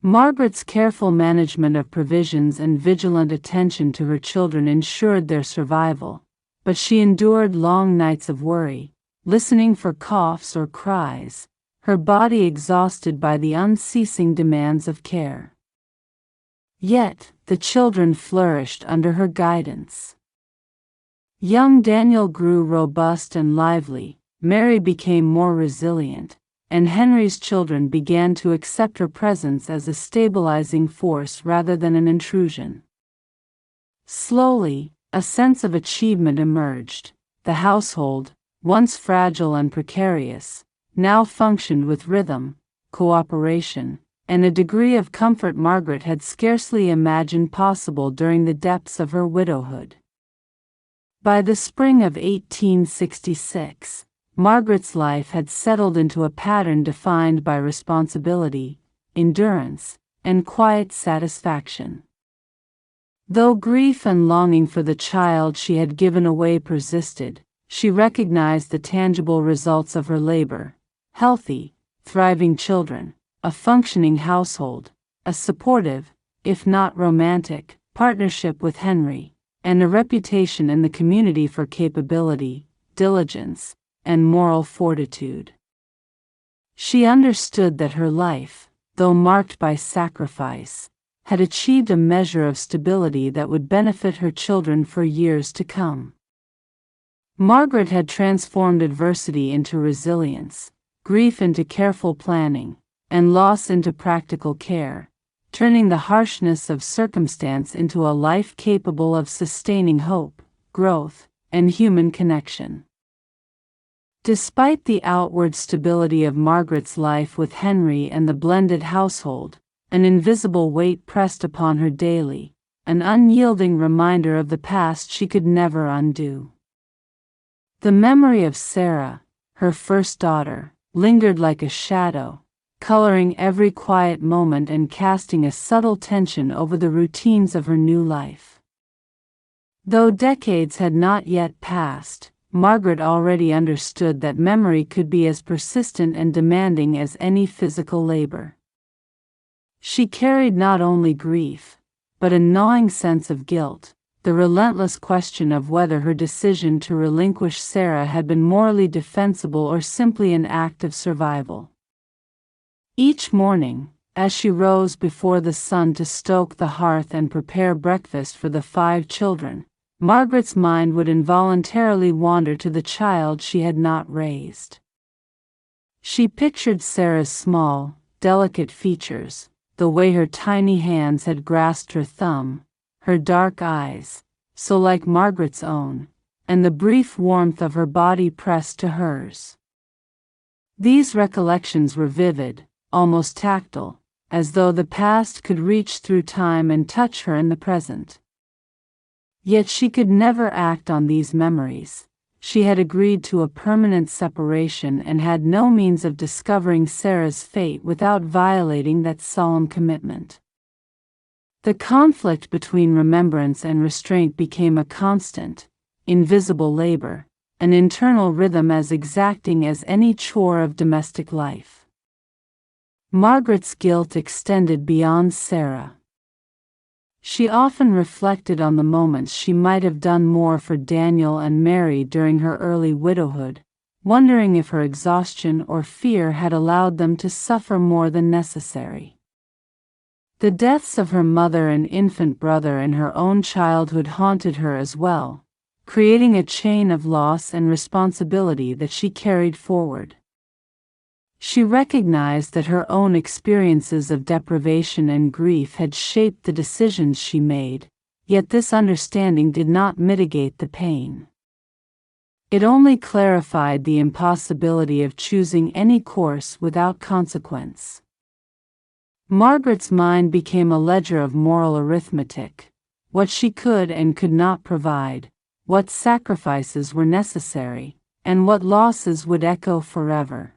Margaret's careful management of provisions and vigilant attention to her children ensured their survival, but she endured long nights of worry, listening for coughs or cries, her body exhausted by the unceasing demands of care. Yet, the children flourished under her guidance. Young Daniel grew robust and lively, Mary became more resilient, and Henry's children began to accept her presence as a stabilizing force rather than an intrusion. Slowly, a sense of achievement emerged. The household, once fragile and precarious, now functioned with rhythm, cooperation, and a degree of comfort Margaret had scarcely imagined possible during the depths of her widowhood. By the spring of 1866, Margaret's life had settled into a pattern defined by responsibility, endurance, and quiet satisfaction. Though grief and longing for the child she had given away persisted, she recognized the tangible results of her labor: healthy, thriving children, a functioning household, a supportive, if not romantic, partnership with Henry, and a reputation in the community for capability, diligence, and moral fortitude. She understood that her life, though marked by sacrifice, had achieved a measure of stability that would benefit her children for years to come. Margaret had transformed adversity into resilience, grief into careful planning, and loss into practical care, turning the harshness of circumstance into a life capable of sustaining hope, growth, and human connection. Despite the outward stability of Margaret's life with Henry and the blended household, an invisible weight pressed upon her daily, an unyielding reminder of the past she could never undo. The memory of Sarah, her first daughter, lingered like a shadow, coloring every quiet moment and casting a subtle tension over the routines of her new life. Though decades had not yet passed, Margaret already understood that memory could be as persistent and demanding as any physical labor. She carried not only grief, but a gnawing sense of guilt, the relentless question of whether her decision to relinquish Sarah had been morally defensible or simply an act of survival. Each morning, as she rose before the sun to stoke the hearth and prepare breakfast for the 5 children, Margaret's mind would involuntarily wander to the child she had not raised. She pictured Sarah's small, delicate features, the way her tiny hands had grasped her thumb, her dark eyes, so like Margaret's own, and the brief warmth of her body pressed to hers. These recollections were vivid, almost tactile, as though the past could reach through time and touch her in the present. Yet she could never act on these memories. She had agreed to a permanent separation and had no means of discovering Sarah's fate without violating that solemn commitment. The conflict between remembrance and restraint became a constant, invisible labor, an internal rhythm as exacting as any chore of domestic life. Margaret's guilt extended beyond Sarah. She often reflected on the moments she might have done more for Daniel and Mary during her early widowhood, wondering if her exhaustion or fear had allowed them to suffer more than necessary. The deaths of her mother and infant brother in her own childhood haunted her as well, creating a chain of loss and responsibility that she carried forward. She recognized that her own experiences of deprivation and grief had shaped the decisions she made, yet this understanding did not mitigate the pain. It only clarified the impossibility of choosing any course without consequence. Margaret's mind became a ledger of moral arithmetic: what she could and could not provide, what sacrifices were necessary, and what losses would echo forever.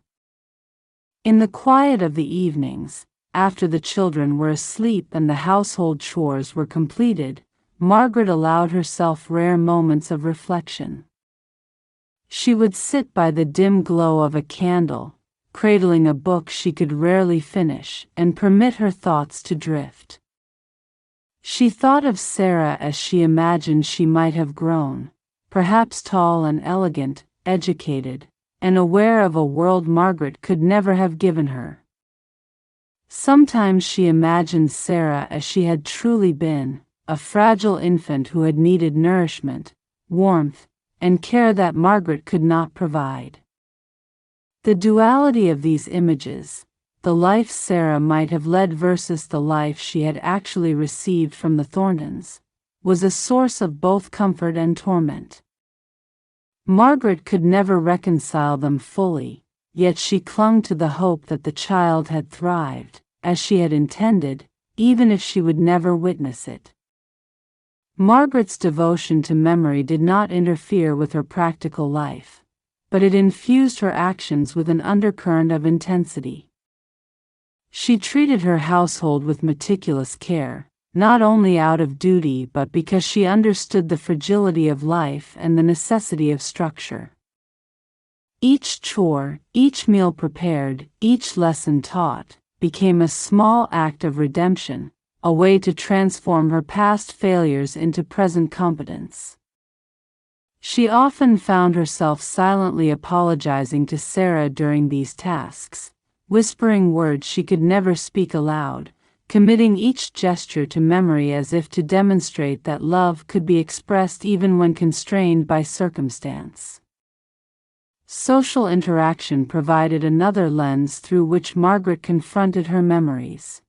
In the quiet of the evenings, after the children were asleep and the household chores were completed, Margaret allowed herself rare moments of reflection. She would sit by the dim glow of a candle, cradling a book she could rarely finish, and permit her thoughts to drift. She thought of Sarah as she imagined she might have grown, perhaps tall and elegant, educated, and aware of a world Margaret could never have given her. Sometimes she imagined Sarah as she had truly been, a fragile infant who had needed nourishment, warmth, and care that Margaret could not provide. The duality of these images, the life Sarah might have led versus the life she had actually received from the Thorntons, was a source of both comfort and torment. Margaret could never reconcile them fully, yet she clung to the hope that the child had thrived, as she had intended, even if she would never witness it. Margaret's devotion to memory did not interfere with her practical life, but it infused her actions with an undercurrent of intensity. She treated her household with meticulous care, not only out of duty but because she understood the fragility of life and the necessity of structure. Each chore, each meal prepared, each lesson taught, became a small act of redemption, a way to transform her past failures into present competence. She often found herself silently apologizing to Sarah during these tasks, whispering words she could never speak aloud, committing each gesture to memory as if to demonstrate that love could be expressed even when constrained by circumstance. Social interaction provided another lens through which Margaret confronted her memories.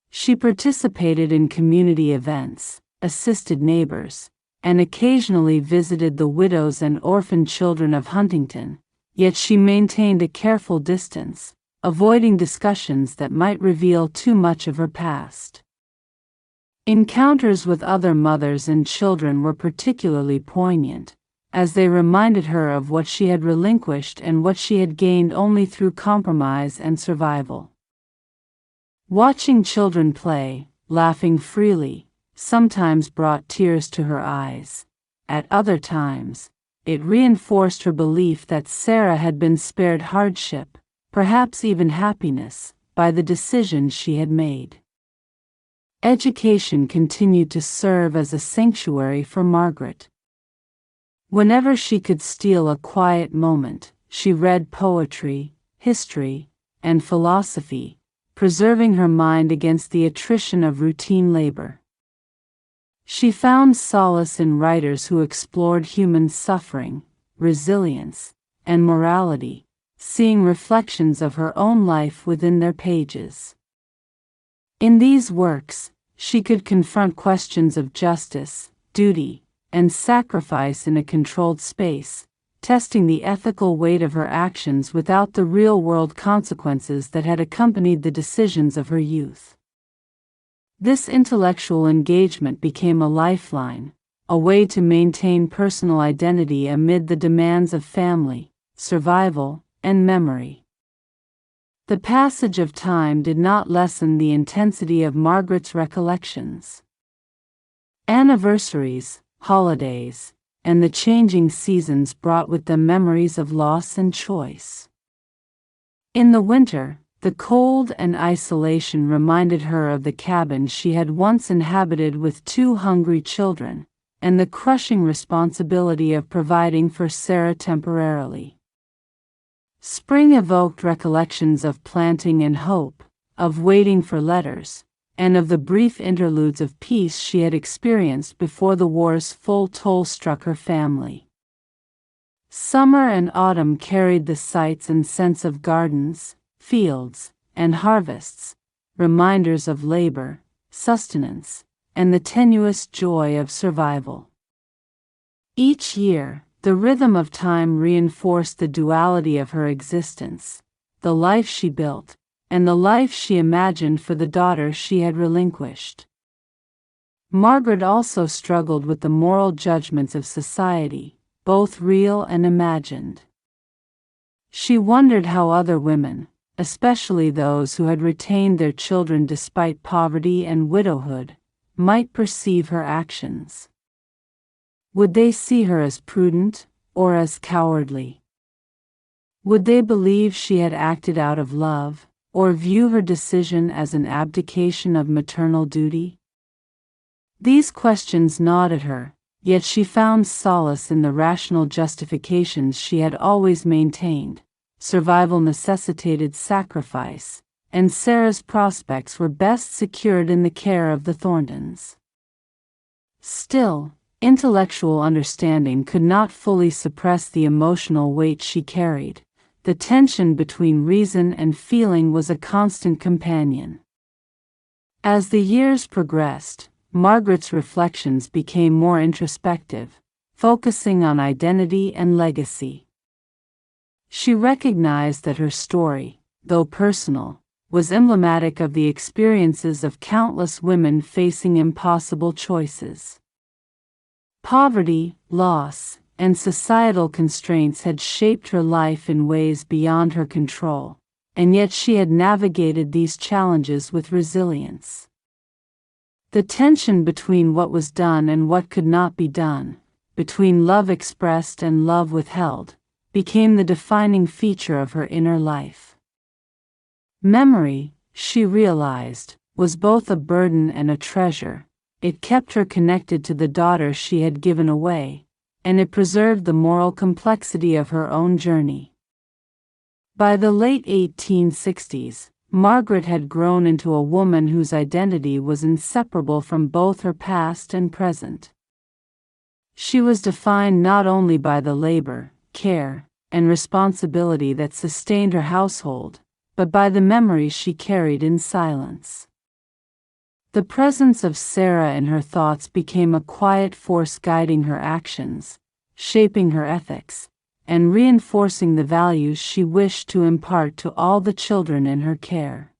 She participated in community events, assisted neighbors, and occasionally visited the widows and orphan children of Huntington, yet she maintained a careful distance, avoiding discussions that might reveal too much of her past. Encounters with other mothers and children were particularly poignant, as they reminded her of what she had relinquished and what she had gained only through compromise and survival. Watching children play, laughing freely, sometimes brought tears to her eyes. At other times, it reinforced her belief that Sarah had been spared hardship, perhaps even happiness, by the decisions she had made. Education continued to serve as a sanctuary for Margaret. Whenever she could steal a quiet moment, she read poetry, history, and philosophy, preserving her mind against the attrition of routine labor. She found solace in writers who explored human suffering, resilience, and morality, seeing reflections of her own life within their pages. In these works, she could confront questions of justice, duty, and sacrifice in a controlled space, testing the ethical weight of her actions without the real-world consequences that had accompanied the decisions of her youth. This intellectual engagement became a lifeline, a way to maintain personal identity amid the demands of family, survival, and memory. The passage of time did not lessen the intensity of Margaret's recollections. Anniversaries, holidays, and the changing seasons brought with them memories of loss and choice. In the winter, The cold and isolation reminded her of the cabin she had once inhabited with 2 hungry children, and the crushing responsibility of providing for Sarah temporarily. Spring evoked recollections of planting and hope, of waiting for letters, and of the brief interludes of peace she had experienced before the war's full toll struck her family. Summer and autumn carried the sights and scents of gardens, fields, and harvests, reminders of labor, sustenance, and the tenuous joy of survival. Each year, the rhythm of time reinforced the duality of her existence, the life she built, and the life she imagined for the daughter she had relinquished. Margaret also struggled with the moral judgments of society, both real and imagined. She wondered how other women, especially those who had retained their children despite poverty and widowhood, might perceive her actions. Would they see her as prudent, or as cowardly? Would they believe she had acted out of love, or view her decision as an abdication of maternal duty? These questions gnawed at her, yet she found solace in the rational justifications she had always maintained. Survival necessitated sacrifice, and Sarah's prospects were best secured in the care of the Thorntons. Still, intellectual understanding could not fully suppress the emotional weight she carried. The tension between reason and feeling was a constant companion. As the years progressed, Margaret's reflections became more introspective, focusing on identity and legacy. She recognized that her story, though personal, was emblematic of the experiences of countless women facing impossible choices. Poverty, loss, and societal constraints had shaped her life in ways beyond her control, and yet she had navigated these challenges with resilience. The tension between what was done and what could not be done, between love expressed and love withheld, became the defining feature of her inner life. Memory, she realized, was both a burden and a treasure. It kept her connected to the daughter she had given away, and it preserved the moral complexity of her own journey. By the late 1860s, Margaret had grown into a woman whose identity was inseparable from both her past and present. She was defined not only by the labor, care, and responsibility that sustained her household, but by the memories she carried in silence. The presence of Sarah in her thoughts became a quiet force guiding her actions, shaping her ethics, and reinforcing the values she wished to impart to all the children in her care.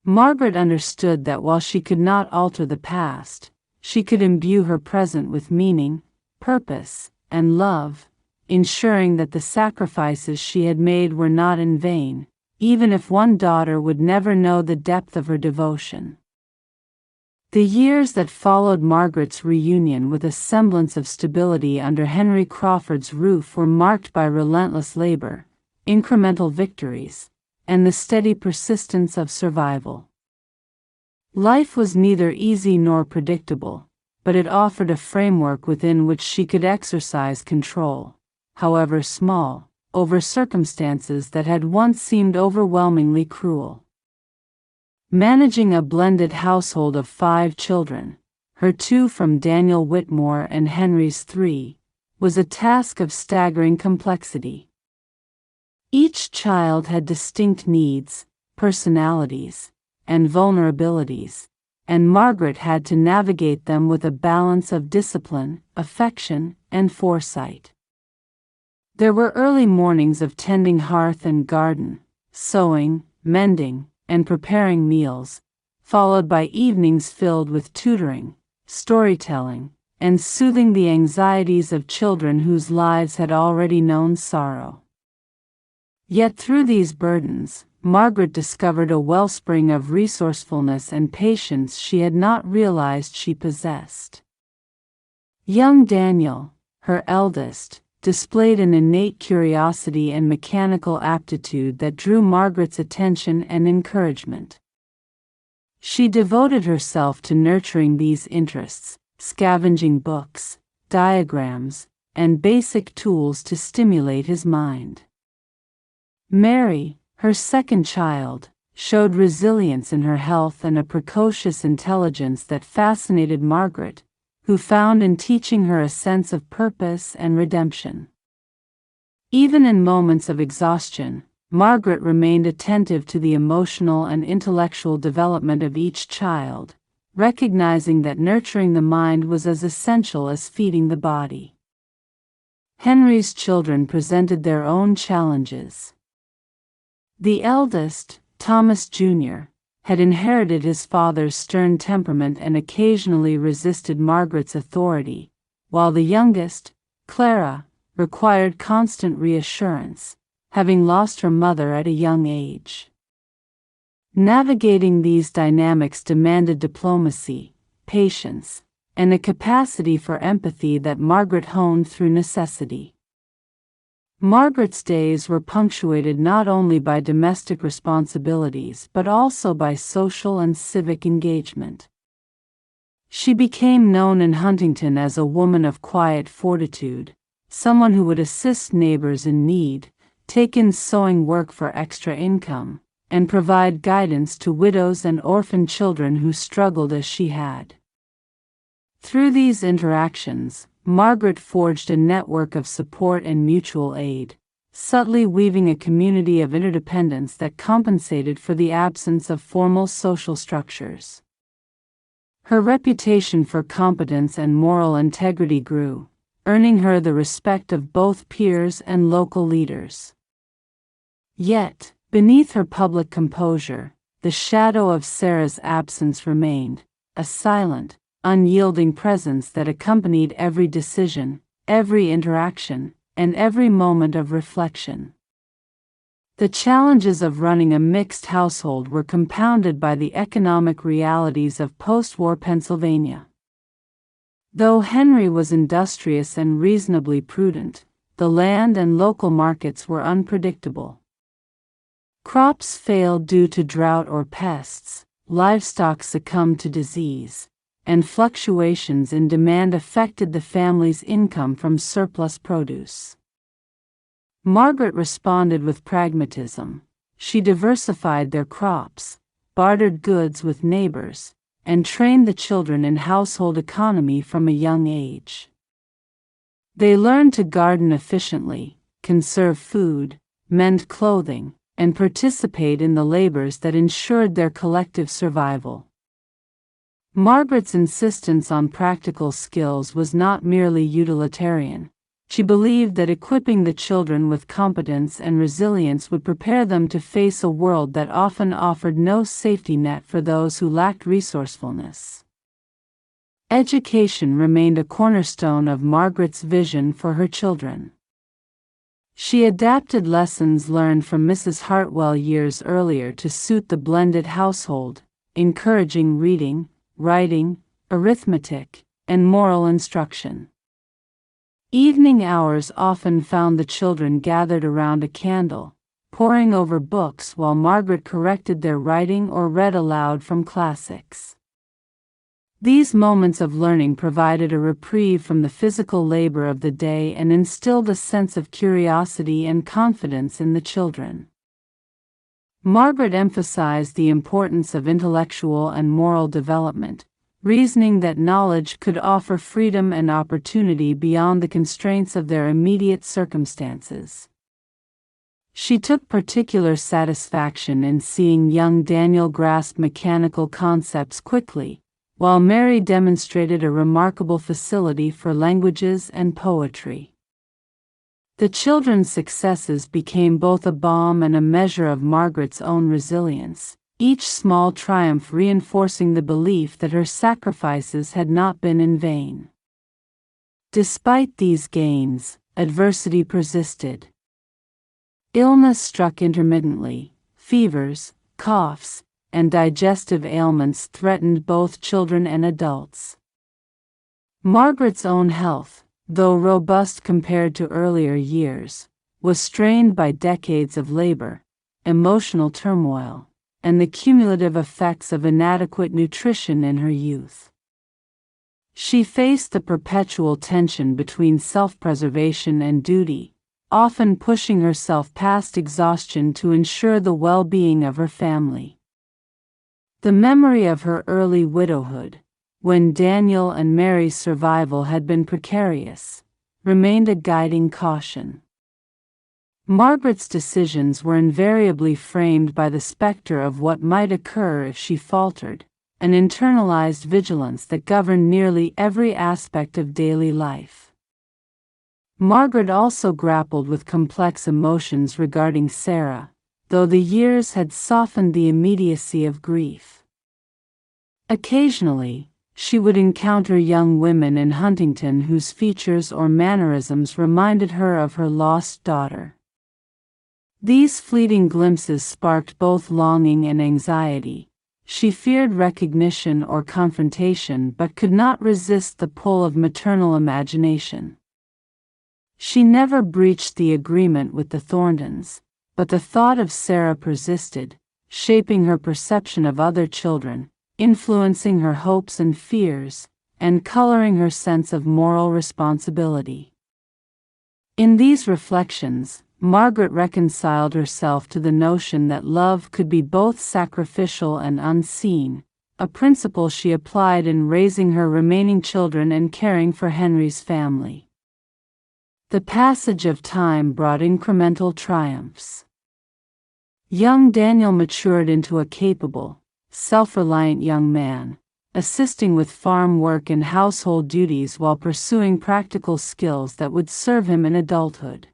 Margaret understood that while she could not alter the past, she could imbue her present with meaning, purpose, and love, ensuring that the sacrifices she had made were not in vain, even if one daughter would never know the depth of her devotion. The years that followed Margaret's reunion with a semblance of stability under Henry Crawford's roof were marked by relentless labor, incremental victories, and the steady persistence of survival. Life was neither easy nor predictable, but it offered a framework within which she could exercise control, however small, over circumstances that had once seemed overwhelmingly cruel. Managing a blended household of 5 children, her 2 from Daniel Whitmore and Henry's 3, was a task of staggering complexity. Each child had distinct needs, personalities, and vulnerabilities, and Margaret had to navigate them with a balance of discipline, affection, and foresight. There were early mornings of tending hearth and garden, sewing, mending, and preparing meals, followed by evenings filled with tutoring, storytelling, and soothing the anxieties of children whose lives had already known sorrow. Yet through these burdens, Margaret discovered a wellspring of resourcefulness and patience she had not realized she possessed. Young Daniel, her eldest, displayed an innate curiosity and mechanical aptitude that drew Margaret's attention and encouragement. She devoted herself to nurturing these interests, scavenging books, diagrams, and basic tools to stimulate his mind. Mary, her second child, showed resilience in her health and a precocious intelligence that fascinated Margaret, who found in teaching her a sense of purpose and redemption. Even in moments of exhaustion, Margaret remained attentive to the emotional and intellectual development of each child, recognizing that nurturing the mind was as essential as feeding the body. Henry's children presented their own challenges. The eldest, Thomas Jr., had inherited his father's stern temperament and occasionally resisted Margaret's authority, while the youngest, Clara, required constant reassurance, having lost her mother at a young age. Navigating these dynamics demanded diplomacy, patience, and a capacity for empathy that Margaret honed through necessity. Margaret's days were punctuated not only by domestic responsibilities but also by social and civic engagement. She became known in Huntington as a woman of quiet fortitude, someone who would assist neighbors in need, take in sewing work for extra income, and provide guidance to widows and orphan children who struggled as she had. Through these interactions, Margaret forged a network of support and mutual aid, subtly weaving a community of interdependence that compensated for the absence of formal social structures. Her reputation for competence and moral integrity grew, earning her the respect of both peers and local leaders. Yet, beneath her public composure, the shadow of Sarah's absence remained, a silent, unyielding presence that accompanied every decision, every interaction, and every moment of reflection. The challenges of running a mixed household were compounded by the economic realities of post-war Pennsylvania. Though Henry was industrious and reasonably prudent, the land and local markets were unpredictable. Crops failed due to drought or pests, livestock succumbed to disease, and fluctuations in demand affected the family's income from surplus produce. Margaret responded with pragmatism. She diversified their crops, bartered goods with neighbors, and trained the children in household economy from a young age. They learned to garden efficiently, conserve food, mend clothing, and participate in the labors that ensured their collective survival. Margaret's insistence on practical skills was not merely utilitarian. She believed that equipping the children with competence and resilience would prepare them to face a world that often offered no safety net for those who lacked resourcefulness. Education remained a cornerstone of Margaret's vision for her children. She adapted lessons learned from Mrs. Hartwell years earlier to suit the blended household, encouraging reading, writing, arithmetic, and moral instruction. Evening hours often found the children gathered around a candle, poring over books while Margaret corrected their writing or read aloud from classics. These moments of learning provided a reprieve from the physical labor of the day and instilled a sense of curiosity and confidence in the children. Margaret emphasized the importance of intellectual and moral development, reasoning that knowledge could offer freedom and opportunity beyond the constraints of their immediate circumstances. She took particular satisfaction in seeing young Daniel grasp mechanical concepts quickly, while Mary demonstrated a remarkable facility for languages and poetry. The children's successes became both a balm and a measure of Margaret's own resilience, each small triumph reinforcing the belief that her sacrifices had not been in vain. Despite these gains, adversity persisted. Illness struck intermittently. Fevers, coughs, and digestive ailments threatened both children and adults. Margaret's own health, though robust compared to earlier years, was strained by decades of labor, emotional turmoil, and the cumulative effects of inadequate nutrition in her youth. She faced the perpetual tension between self-preservation and duty, often pushing herself past exhaustion to ensure the well-being of her family. The memory of her early widowhood, when Daniel and Mary's survival had been precarious, remained a guiding caution. Margaret's decisions were invariably framed by the specter of what might occur if she faltered, an internalized vigilance that governed nearly every aspect of daily life. Margaret also grappled with complex emotions regarding Sarah, though the years had softened the immediacy of grief. Occasionally, she would encounter young women in Huntington whose features or mannerisms reminded her of her lost daughter. These fleeting glimpses sparked both longing and anxiety. She feared recognition or confrontation but could not resist the pull of maternal imagination. She never breached the agreement with the Thorntons, but the thought of Sarah persisted, shaping her perception of other children, influencing her hopes and fears, and coloring her sense of moral responsibility. In these reflections, Margaret reconciled herself to the notion that love could be both sacrificial and unseen, a principle she applied in raising her remaining children and caring for Henry's family. The passage of time brought incremental triumphs. Young Daniel matured into a capable, self-reliant young man, assisting with farm work and household duties while pursuing practical skills that would serve him in adulthood.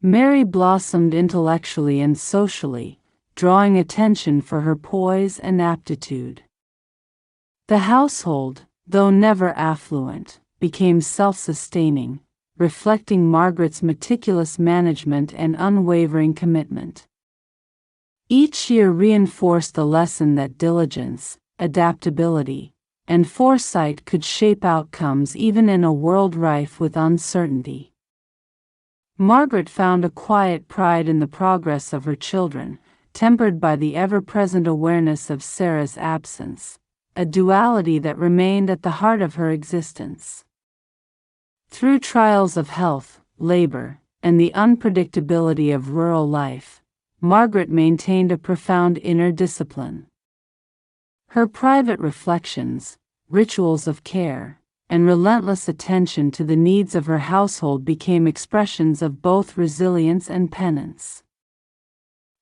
Mary blossomed intellectually and socially, drawing attention for her poise and aptitude. The household, though never affluent, became self-sustaining, reflecting Margaret's meticulous management and unwavering commitment. Each year reinforced the lesson that diligence, adaptability, and foresight could shape outcomes even in a world rife with uncertainty. Margaret found a quiet pride in the progress of her children, tempered by the ever-present awareness of Sarah's absence, a duality that remained at the heart of her existence. Through trials of health, labor, and the unpredictability of rural life, Margaret maintained a profound inner discipline. Her private reflections, rituals of care, and relentless attention to the needs of her household became expressions of both resilience and penance.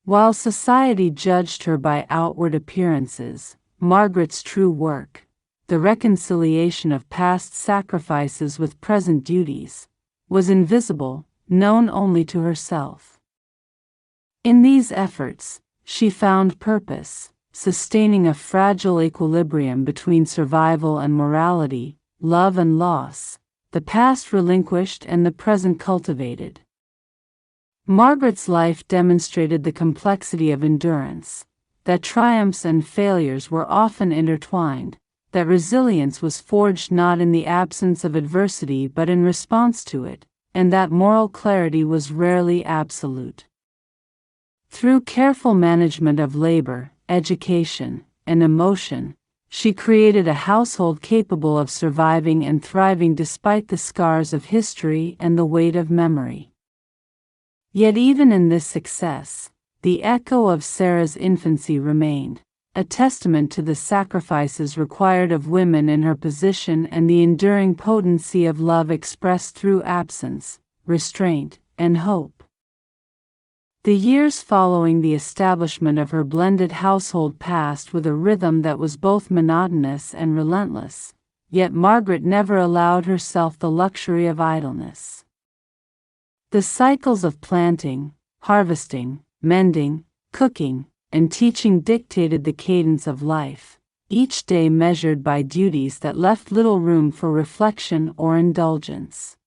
While society judged her by outward appearances, Margaret's true work, the reconciliation of past sacrifices with present duties, was invisible, known only to herself. In these efforts, she found purpose, sustaining a fragile equilibrium between survival and morality, love and loss, the past relinquished and the present cultivated. Margaret's life demonstrated the complexity of endurance, that triumphs and failures were often intertwined, that resilience was forged not in the absence of adversity but in response to it, and that moral clarity was rarely absolute. Through careful management of labor, education, and emotion, she created a household capable of surviving and thriving despite the scars of history and the weight of memory. Yet even in this success, the echo of Sarah's infancy remained, a testament to the sacrifices required of women in her position and the enduring potency of love expressed through absence, restraint, and hope. The years following the establishment of her blended household passed with a rhythm that was both monotonous and relentless, yet Margaret never allowed herself the luxury of idleness. The cycles of planting, harvesting, mending, cooking, and teaching dictated the cadence of life, each day measured by duties that left little room for reflection or indulgence.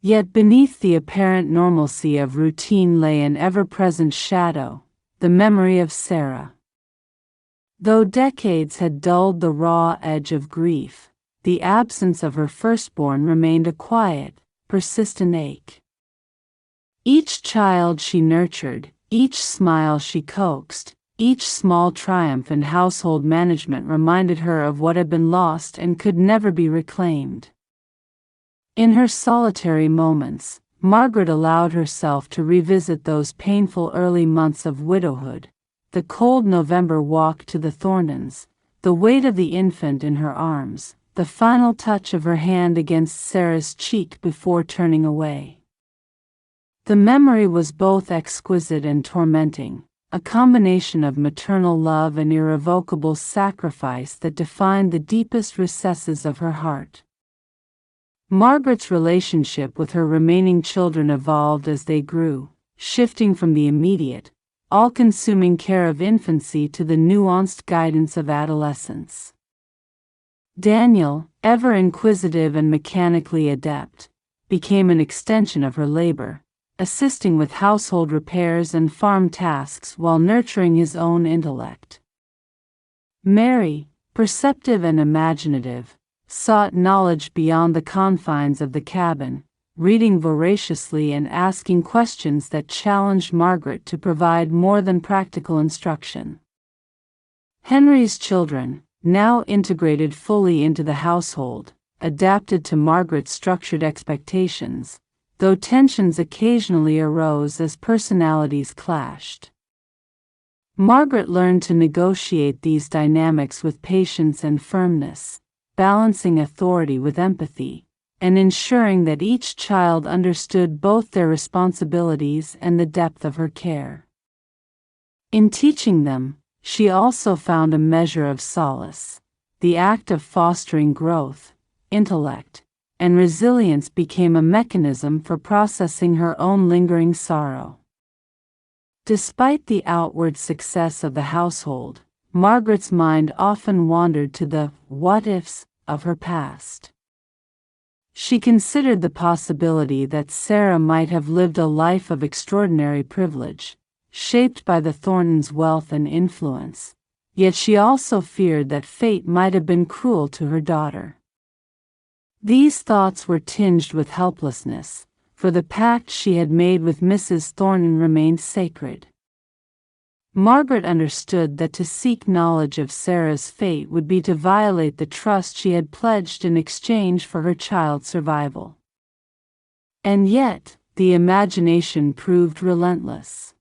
Yet beneath the apparent normalcy of routine lay an ever-present shadow, the memory of Sarah. Though decades had dulled the raw edge of grief, the absence of her firstborn remained a quiet, persistent ache. Each child she nurtured, each smile she coaxed, each small triumph in household management reminded her of what had been lost and could never be reclaimed. In her solitary moments, Margaret allowed herself to revisit those painful early months of widowhood, the cold November walk to the Thorntons, the weight of the infant in her arms, the final touch of her hand against Sarah's cheek before turning away. The memory was both exquisite and tormenting, a combination of maternal love and irrevocable sacrifice that defined the deepest recesses of her heart. Margaret's relationship with her remaining children evolved as they grew, shifting from the immediate, all-consuming care of infancy to the nuanced guidance of adolescence. Daniel, ever inquisitive and mechanically adept, became an extension of her labor, assisting with household repairs and farm tasks while nurturing his own intellect. Mary, perceptive and imaginative, sought knowledge beyond the confines of the cabin, reading voraciously and asking questions that challenged Margaret to provide more than practical instruction. Henry's children, now integrated fully into the household, adapted to Margaret's structured expectations, though tensions occasionally arose as personalities clashed. Margaret learned to negotiate these dynamics with patience and firmness, balancing authority with empathy, and ensuring that each child understood both their responsibilities and the depth of her care. In teaching them, she also found a measure of solace. The act of fostering growth, intellect, and resilience became a mechanism for processing her own lingering sorrow. Despite the outward success of the household, Margaret's mind often wandered to the what-ifs of her past. She considered the possibility that Sarah might have lived a life of extraordinary privilege, shaped by the Thorntons' wealth and influence, yet she also feared that fate might have been cruel to her daughter. These thoughts were tinged with helplessness, for the pact she had made with Mrs. Thornton remained sacred. Margaret understood that to seek knowledge of Sarah's fate would be to violate the trust she had pledged in exchange for her child's survival. And yet, the imagination proved relentless.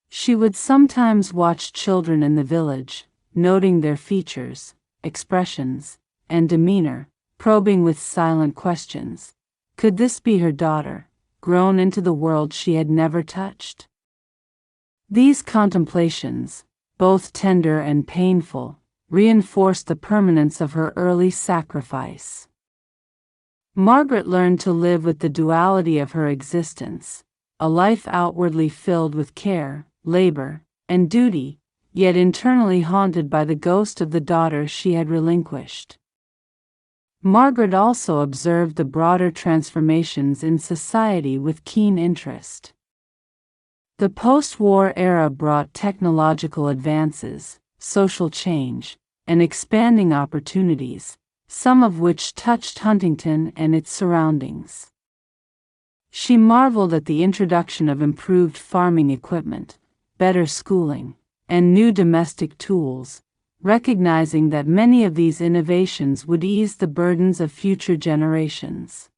She would sometimes watch children in the village, noting their features, expressions, and demeanor, probing with silent questions. Could this be her daughter, grown into the world she had never touched? These contemplations, both tender and painful, reinforced the permanence of her early sacrifice. Margaret learned to live with the duality of her existence, a life outwardly filled with care, labor, and duty, yet internally haunted by the ghost of the daughter she had relinquished. Margaret also observed the broader transformations in society with keen interest. The post-war era brought technological advances, social change, and expanding opportunities, some of which touched Huntington and its surroundings. She marveled at the introduction of improved farming equipment, better schooling, and new domestic tools, recognizing that many of these innovations would ease the burdens of future generations.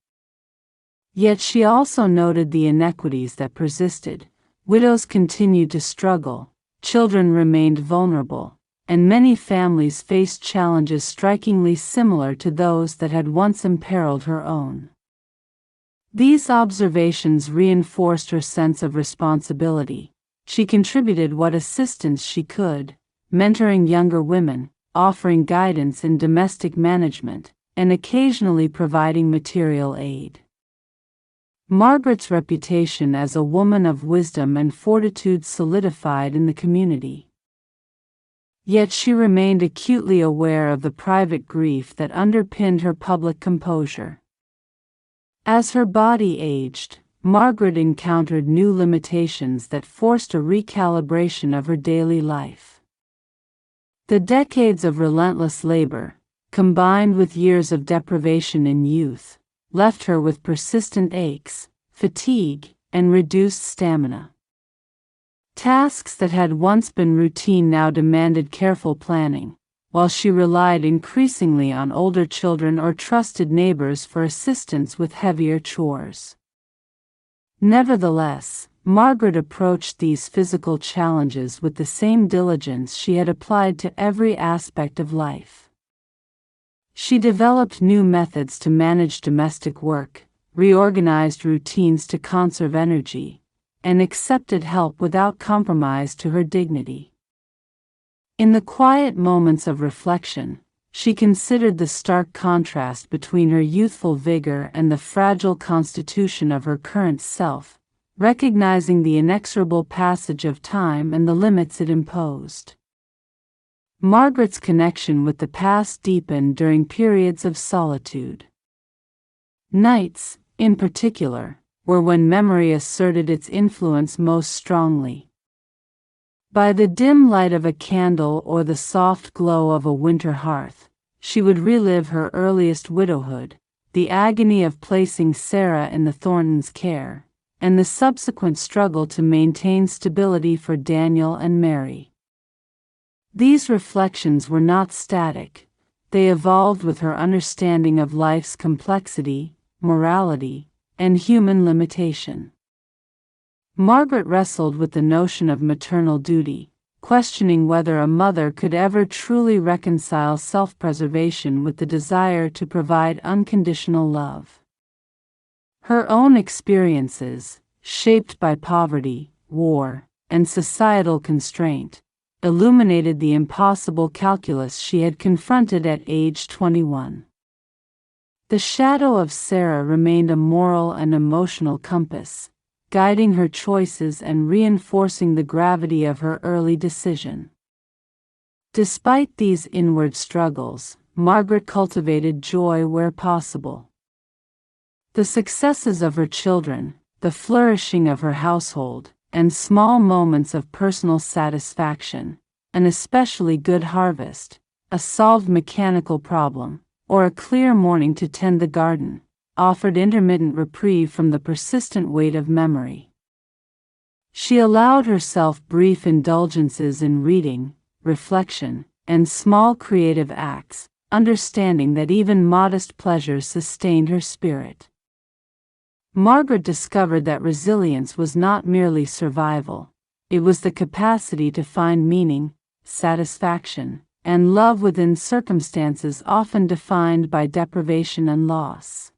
Yet she also noted the inequities that persisted. Widows continued to struggle, children remained vulnerable, and many families faced challenges strikingly similar to those that had once imperiled her own. These observations reinforced her sense of responsibility. She contributed what assistance she could, mentoring younger women, offering guidance in domestic management, and occasionally providing material aid. Margaret's reputation as a woman of wisdom and fortitude solidified in the community. Yet she remained acutely aware of the private grief that underpinned her public composure. As her body aged, Margaret encountered new limitations that forced a recalibration of her daily life. The decades of relentless labor, combined with years of deprivation in youth, left her with persistent aches, fatigue, and reduced stamina. Tasks that had once been routine now demanded careful planning, while she relied increasingly on older children or trusted neighbors for assistance with heavier chores. Nevertheless, Margaret approached these physical challenges with the same diligence she had applied to every aspect of life. She developed new methods to manage domestic work, reorganized routines to conserve energy, and accepted help without compromise to her dignity. In the quiet moments of reflection, she considered the stark contrast between her youthful vigor and the fragile constitution of her current self, recognizing the inexorable passage of time and the limits it imposed. Margaret's connection with the past deepened during periods of solitude. Nights, in particular, were when memory asserted its influence most strongly. By the dim light of a candle or the soft glow of a winter hearth, she would relive her earliest widowhood, the agony of placing Sarah in the Thorntons' care, and the subsequent struggle to maintain stability for Daniel and Mary. These reflections were not static, they evolved with her understanding of life's complexity, morality, and human limitation. Margaret wrestled with the notion of maternal duty, questioning whether a mother could ever truly reconcile self-preservation with the desire to provide unconditional love. Her own experiences, shaped by poverty, war, and societal constraint, illuminated the impossible calculus she had confronted at age 21. The shadow of Sarah remained a moral and emotional compass, guiding her choices and reinforcing the gravity of her early decision. Despite these inward struggles, Margaret cultivated joy where possible. The successes of her children, the flourishing of her household, and small moments of personal satisfaction, an especially good harvest, a solved mechanical problem, or a clear morning to tend the garden, offered intermittent reprieve from the persistent weight of memory. She allowed herself brief indulgences in reading, reflection, and small creative acts, understanding that even modest pleasures sustained her spirit. Margaret discovered that resilience was not merely survival, it was the capacity to find meaning, satisfaction, and love within circumstances often defined by deprivation and loss.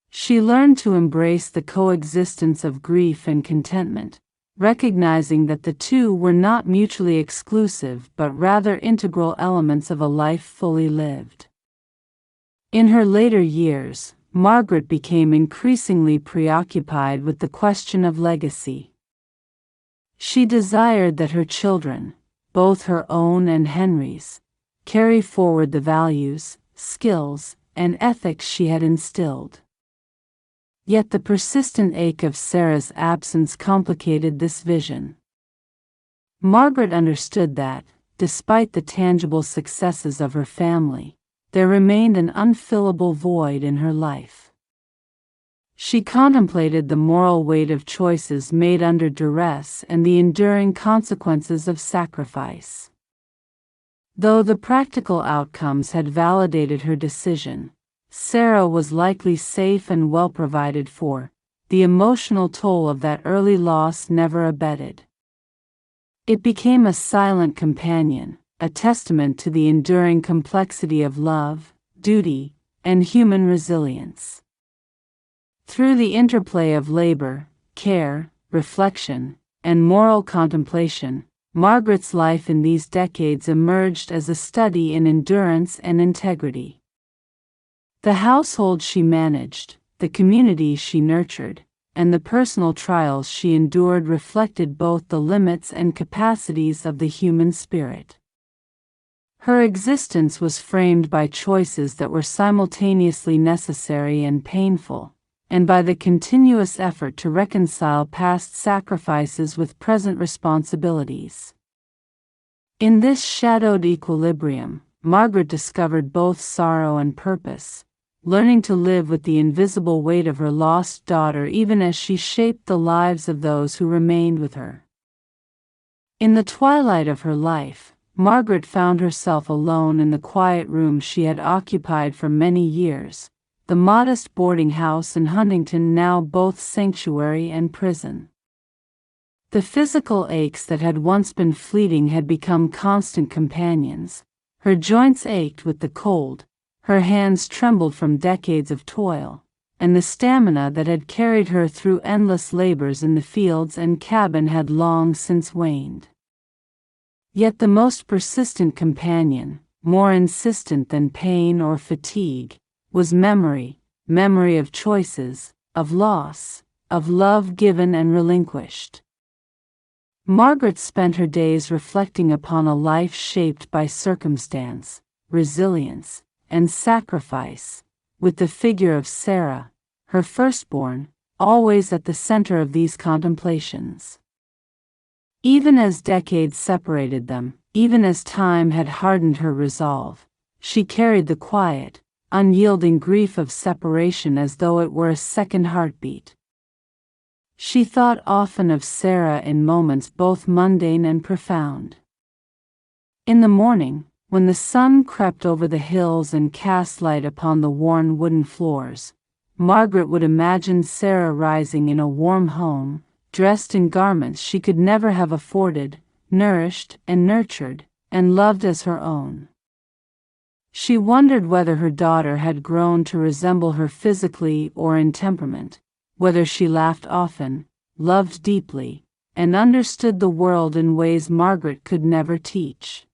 She learned to embrace the coexistence of grief and contentment, recognizing that the two were not mutually exclusive but rather integral elements of a life fully lived. In her later years, Margaret became increasingly preoccupied with the question of legacy. She desired that her children, both her own and Henry's, carry forward the values, skills, and ethics she had instilled. Yet the persistent ache of Sarah's absence complicated this vision. Margaret understood that, despite the tangible successes of her family, there remained an unfillable void in her life. She contemplated the moral weight of choices made under duress and the enduring consequences of sacrifice. Though the practical outcomes had validated her decision, Sarah was likely safe and well provided for. The emotional toll of that early loss never abated. It became a silent companion, a testament to the enduring complexity of love, duty, and human resilience. Through the interplay of labor, care, reflection, and moral contemplation, Margaret's life in these decades emerged as a study in endurance and integrity. The household she managed, the community she nurtured, and the personal trials she endured reflected both the limits and capacities of the human spirit. Her existence was framed by choices that were simultaneously necessary and painful, and by the continuous effort to reconcile past sacrifices with present responsibilities. In this shadowed equilibrium, Margaret discovered both sorrow and purpose, learning to live with the invisible weight of her lost daughter even as she shaped the lives of those who remained with her. In the twilight of her life, Margaret found herself alone in the quiet room she had occupied for many years, the modest boarding house in Huntington, now both sanctuary and prison. The physical aches that had once been fleeting had become constant companions. Her joints ached with the cold, her hands trembled from decades of toil, and the stamina that had carried her through endless labors in the fields and cabin had long since waned. Yet the most persistent companion, more insistent than pain or fatigue, was memory, memory of choices, of loss, of love given and relinquished. Margaret spent her days reflecting upon a life shaped by circumstance, resilience, and sacrifice, with the figure of Sarah, her firstborn, always at the center of these contemplations. Even as decades separated them, even as time had hardened her resolve, she carried the quiet, unyielding grief of separation as though it were a second heartbeat. She thought often of Sarah in moments both mundane and profound. In the morning, when the sun crept over the hills and cast light upon the worn wooden floors, Margaret would imagine Sarah rising in a warm home, dressed in garments she could never have afforded, nourished and nurtured, and loved as her own. She wondered whether her daughter had grown to resemble her physically or in temperament, whether she laughed often, loved deeply, and understood the world in ways Margaret could never teach.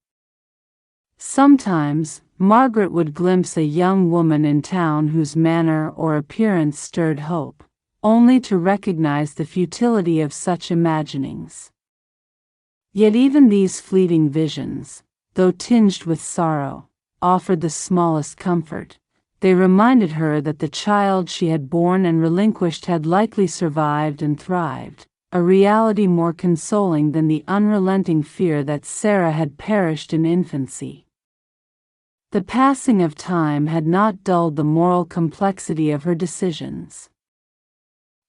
Sometimes, Margaret would glimpse a young woman in town whose manner or appearance stirred hope, only to recognize the futility of such imaginings. Yet even these fleeting visions, though tinged with sorrow, offered the smallest comfort. They reminded her that the child she had borne and relinquished had likely survived and thrived, a reality more consoling than the unrelenting fear that Sarah had perished in infancy. The passing of time had not dulled the moral complexity of her decisions.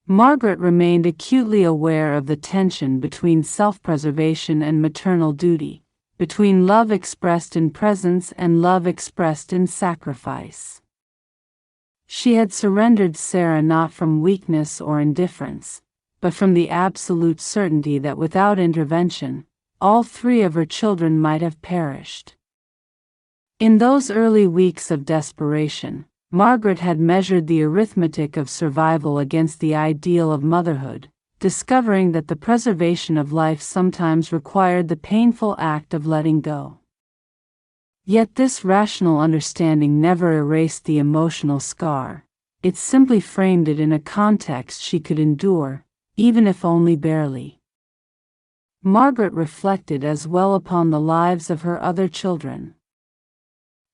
Margaret remained acutely aware of the tension between self-preservation and maternal duty, between love expressed in presence and love expressed in sacrifice. She had surrendered Sarah not from weakness or indifference, but from the absolute certainty that without intervention, all three of her children might have perished. In those early weeks of desperation, Margaret had measured the arithmetic of survival against the ideal of motherhood, discovering that the preservation of life sometimes required the painful act of letting go. Yet this rational understanding never erased the emotional scar, it simply framed it in a context she could endure, even if only barely. Margaret reflected as well upon the lives of her other children.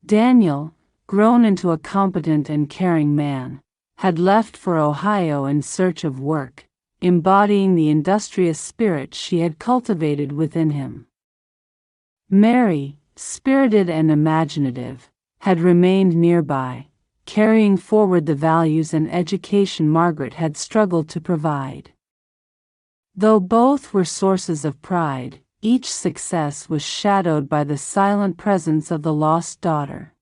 Daniel, grown into a competent and caring man, had left for Ohio in search of work, embodying the industrious spirit she had cultivated within him. Mary, spirited and imaginative, had remained nearby, carrying forward the values and education Margaret had struggled to provide. Though both were sources of pride, each success was shadowed by the silent presence of the lost daughter.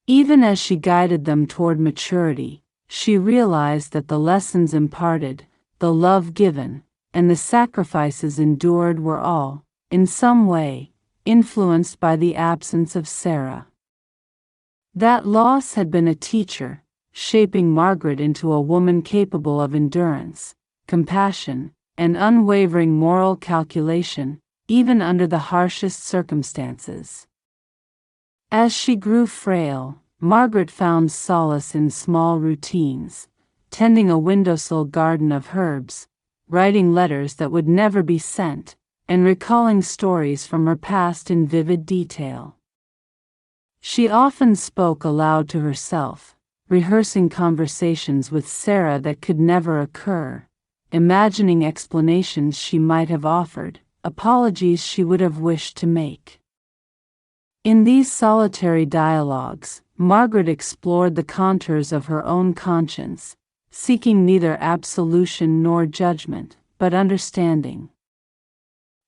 Even as she guided them toward maturity, she realized that the lessons imparted, the love given, and the sacrifices endured were all, in some way, influenced by the absence of Sarah. That loss had been a teacher, shaping Margaret into a woman capable of endurance, compassion, and unwavering moral calculation, even under the harshest circumstances. As she grew frail, Margaret found solace in small routines, tending a windowsill garden of herbs, writing letters that would never be sent, and recalling stories from her past in vivid detail. She often spoke aloud to herself, rehearsing conversations with Sarah that could never occur, imagining explanations she might have offered, apologies she would have wished to make. In these solitary dialogues, Margaret explored the contours of her own conscience, seeking neither absolution nor judgment, but understanding.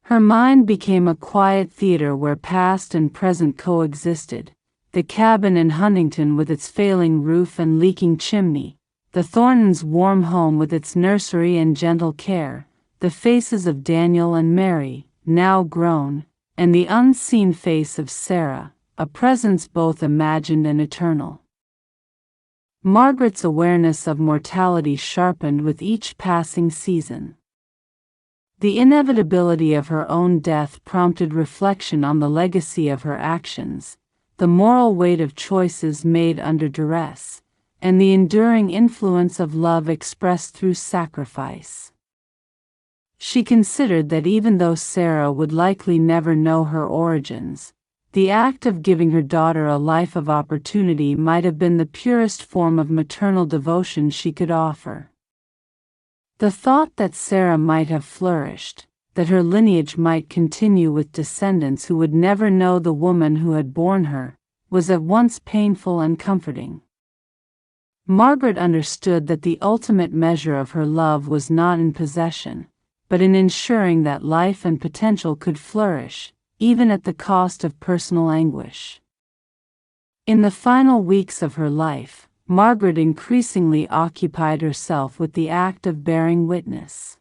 Her mind became a quiet theater where past and present coexisted: the cabin in Huntington with its failing roof and leaking chimney, the Thorntons' warm home with its nursery and gentle care, the faces of Daniel and Mary, now grown, and the unseen face of Sarah, a presence both imagined and eternal. Margaret's awareness of mortality sharpened with each passing season. The inevitability of her own death prompted reflection on the legacy of her actions, the moral weight of choices made under duress, and the enduring influence of love expressed through sacrifice. She considered that even though Sarah would likely never know her origins, the act of giving her daughter a life of opportunity might have been the purest form of maternal devotion she could offer. The thought that Sarah might have flourished, that her lineage might continue with descendants who would never know the woman who had borne her, was at once painful and comforting. Margaret understood that the ultimate measure of her love was not in possession, but in ensuring that life and potential could flourish, even at the cost of personal anguish. In the final weeks of her life, Margaret increasingly occupied herself with the act of bearing witness.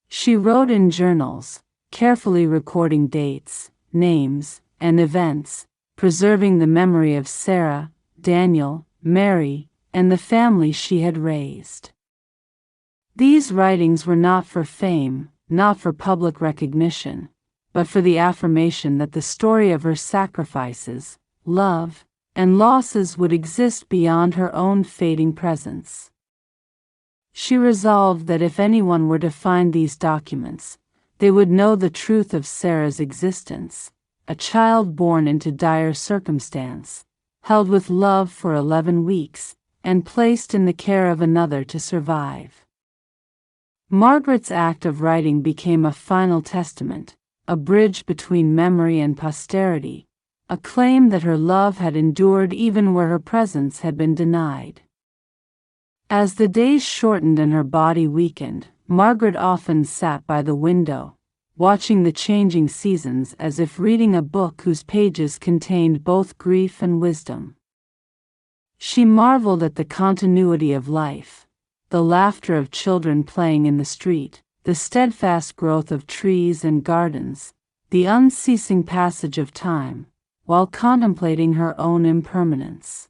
She wrote in journals, carefully recording dates, names, and events, preserving the memory of Sarah, Daniel, Mary, and the family she had raised. These writings were not for fame, not for public recognition, but for the affirmation that the story of her sacrifices, love, and losses would exist beyond her own fading presence. She resolved that if anyone were to find these documents, they would know the truth of Sarah's existence, a child born into dire circumstance, held with love for 11 weeks, and placed in the care of another to survive. Margaret's act of writing became a final testament, a bridge between memory and posterity, a claim that her love had endured even where her presence had been denied. As the days shortened and her body weakened, Margaret often sat by the window, watching the changing seasons as if reading a book whose pages contained both grief and wisdom. She marveled at the continuity of life, the laughter of children playing in the street, the steadfast growth of trees and gardens, the unceasing passage of time, while contemplating her own impermanence.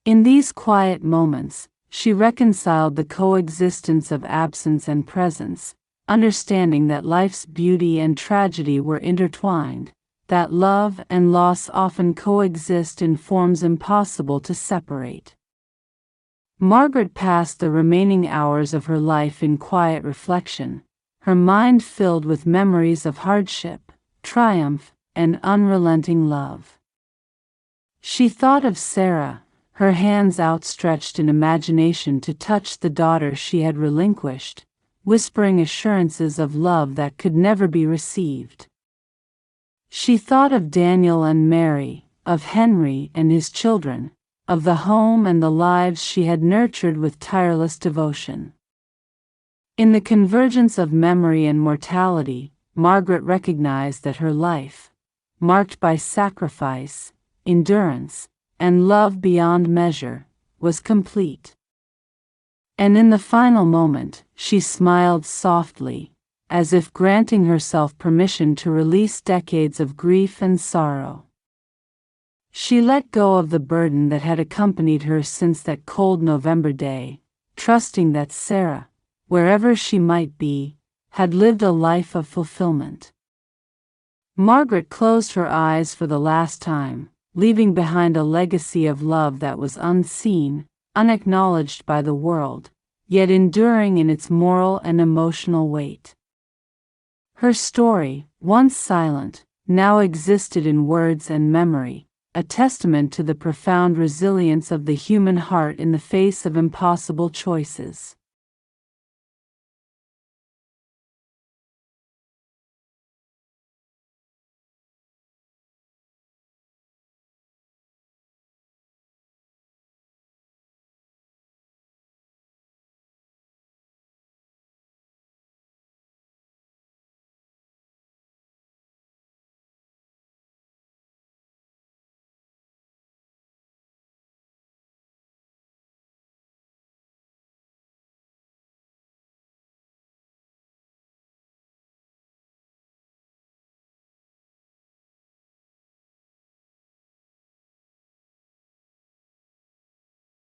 In these quiet moments, she reconciled the coexistence of absence and presence, understanding that life's beauty and tragedy were intertwined, that love and loss often coexist in forms impossible to separate. Margaret passed the remaining hours of her life in quiet reflection, her mind filled with memories of hardship, triumph, and unrelenting love. She thought of Sarah, her hands outstretched in imagination to touch the daughter she had relinquished, whispering assurances of love that could never be received. She thought of Daniel and Mary, of Henry and his children, of the home and the lives she had nurtured with tireless devotion. In the convergence of memory and mortality, Margaret recognized that her life, marked by sacrifice, endurance, and love beyond measure, was complete. And in the final moment, she smiled softly, as if granting herself permission to release decades of grief and sorrow. She let go of the burden that had accompanied her since that cold November day, trusting that Sarah, wherever she might be, had lived a life of fulfillment. Margaret closed her eyes for the last time, leaving behind a legacy of love that was unseen, unacknowledged by the world, yet enduring in its moral and emotional weight. Her story, once silent, now existed in words and memory, a testament to the profound resilience of the human heart in the face of impossible choices.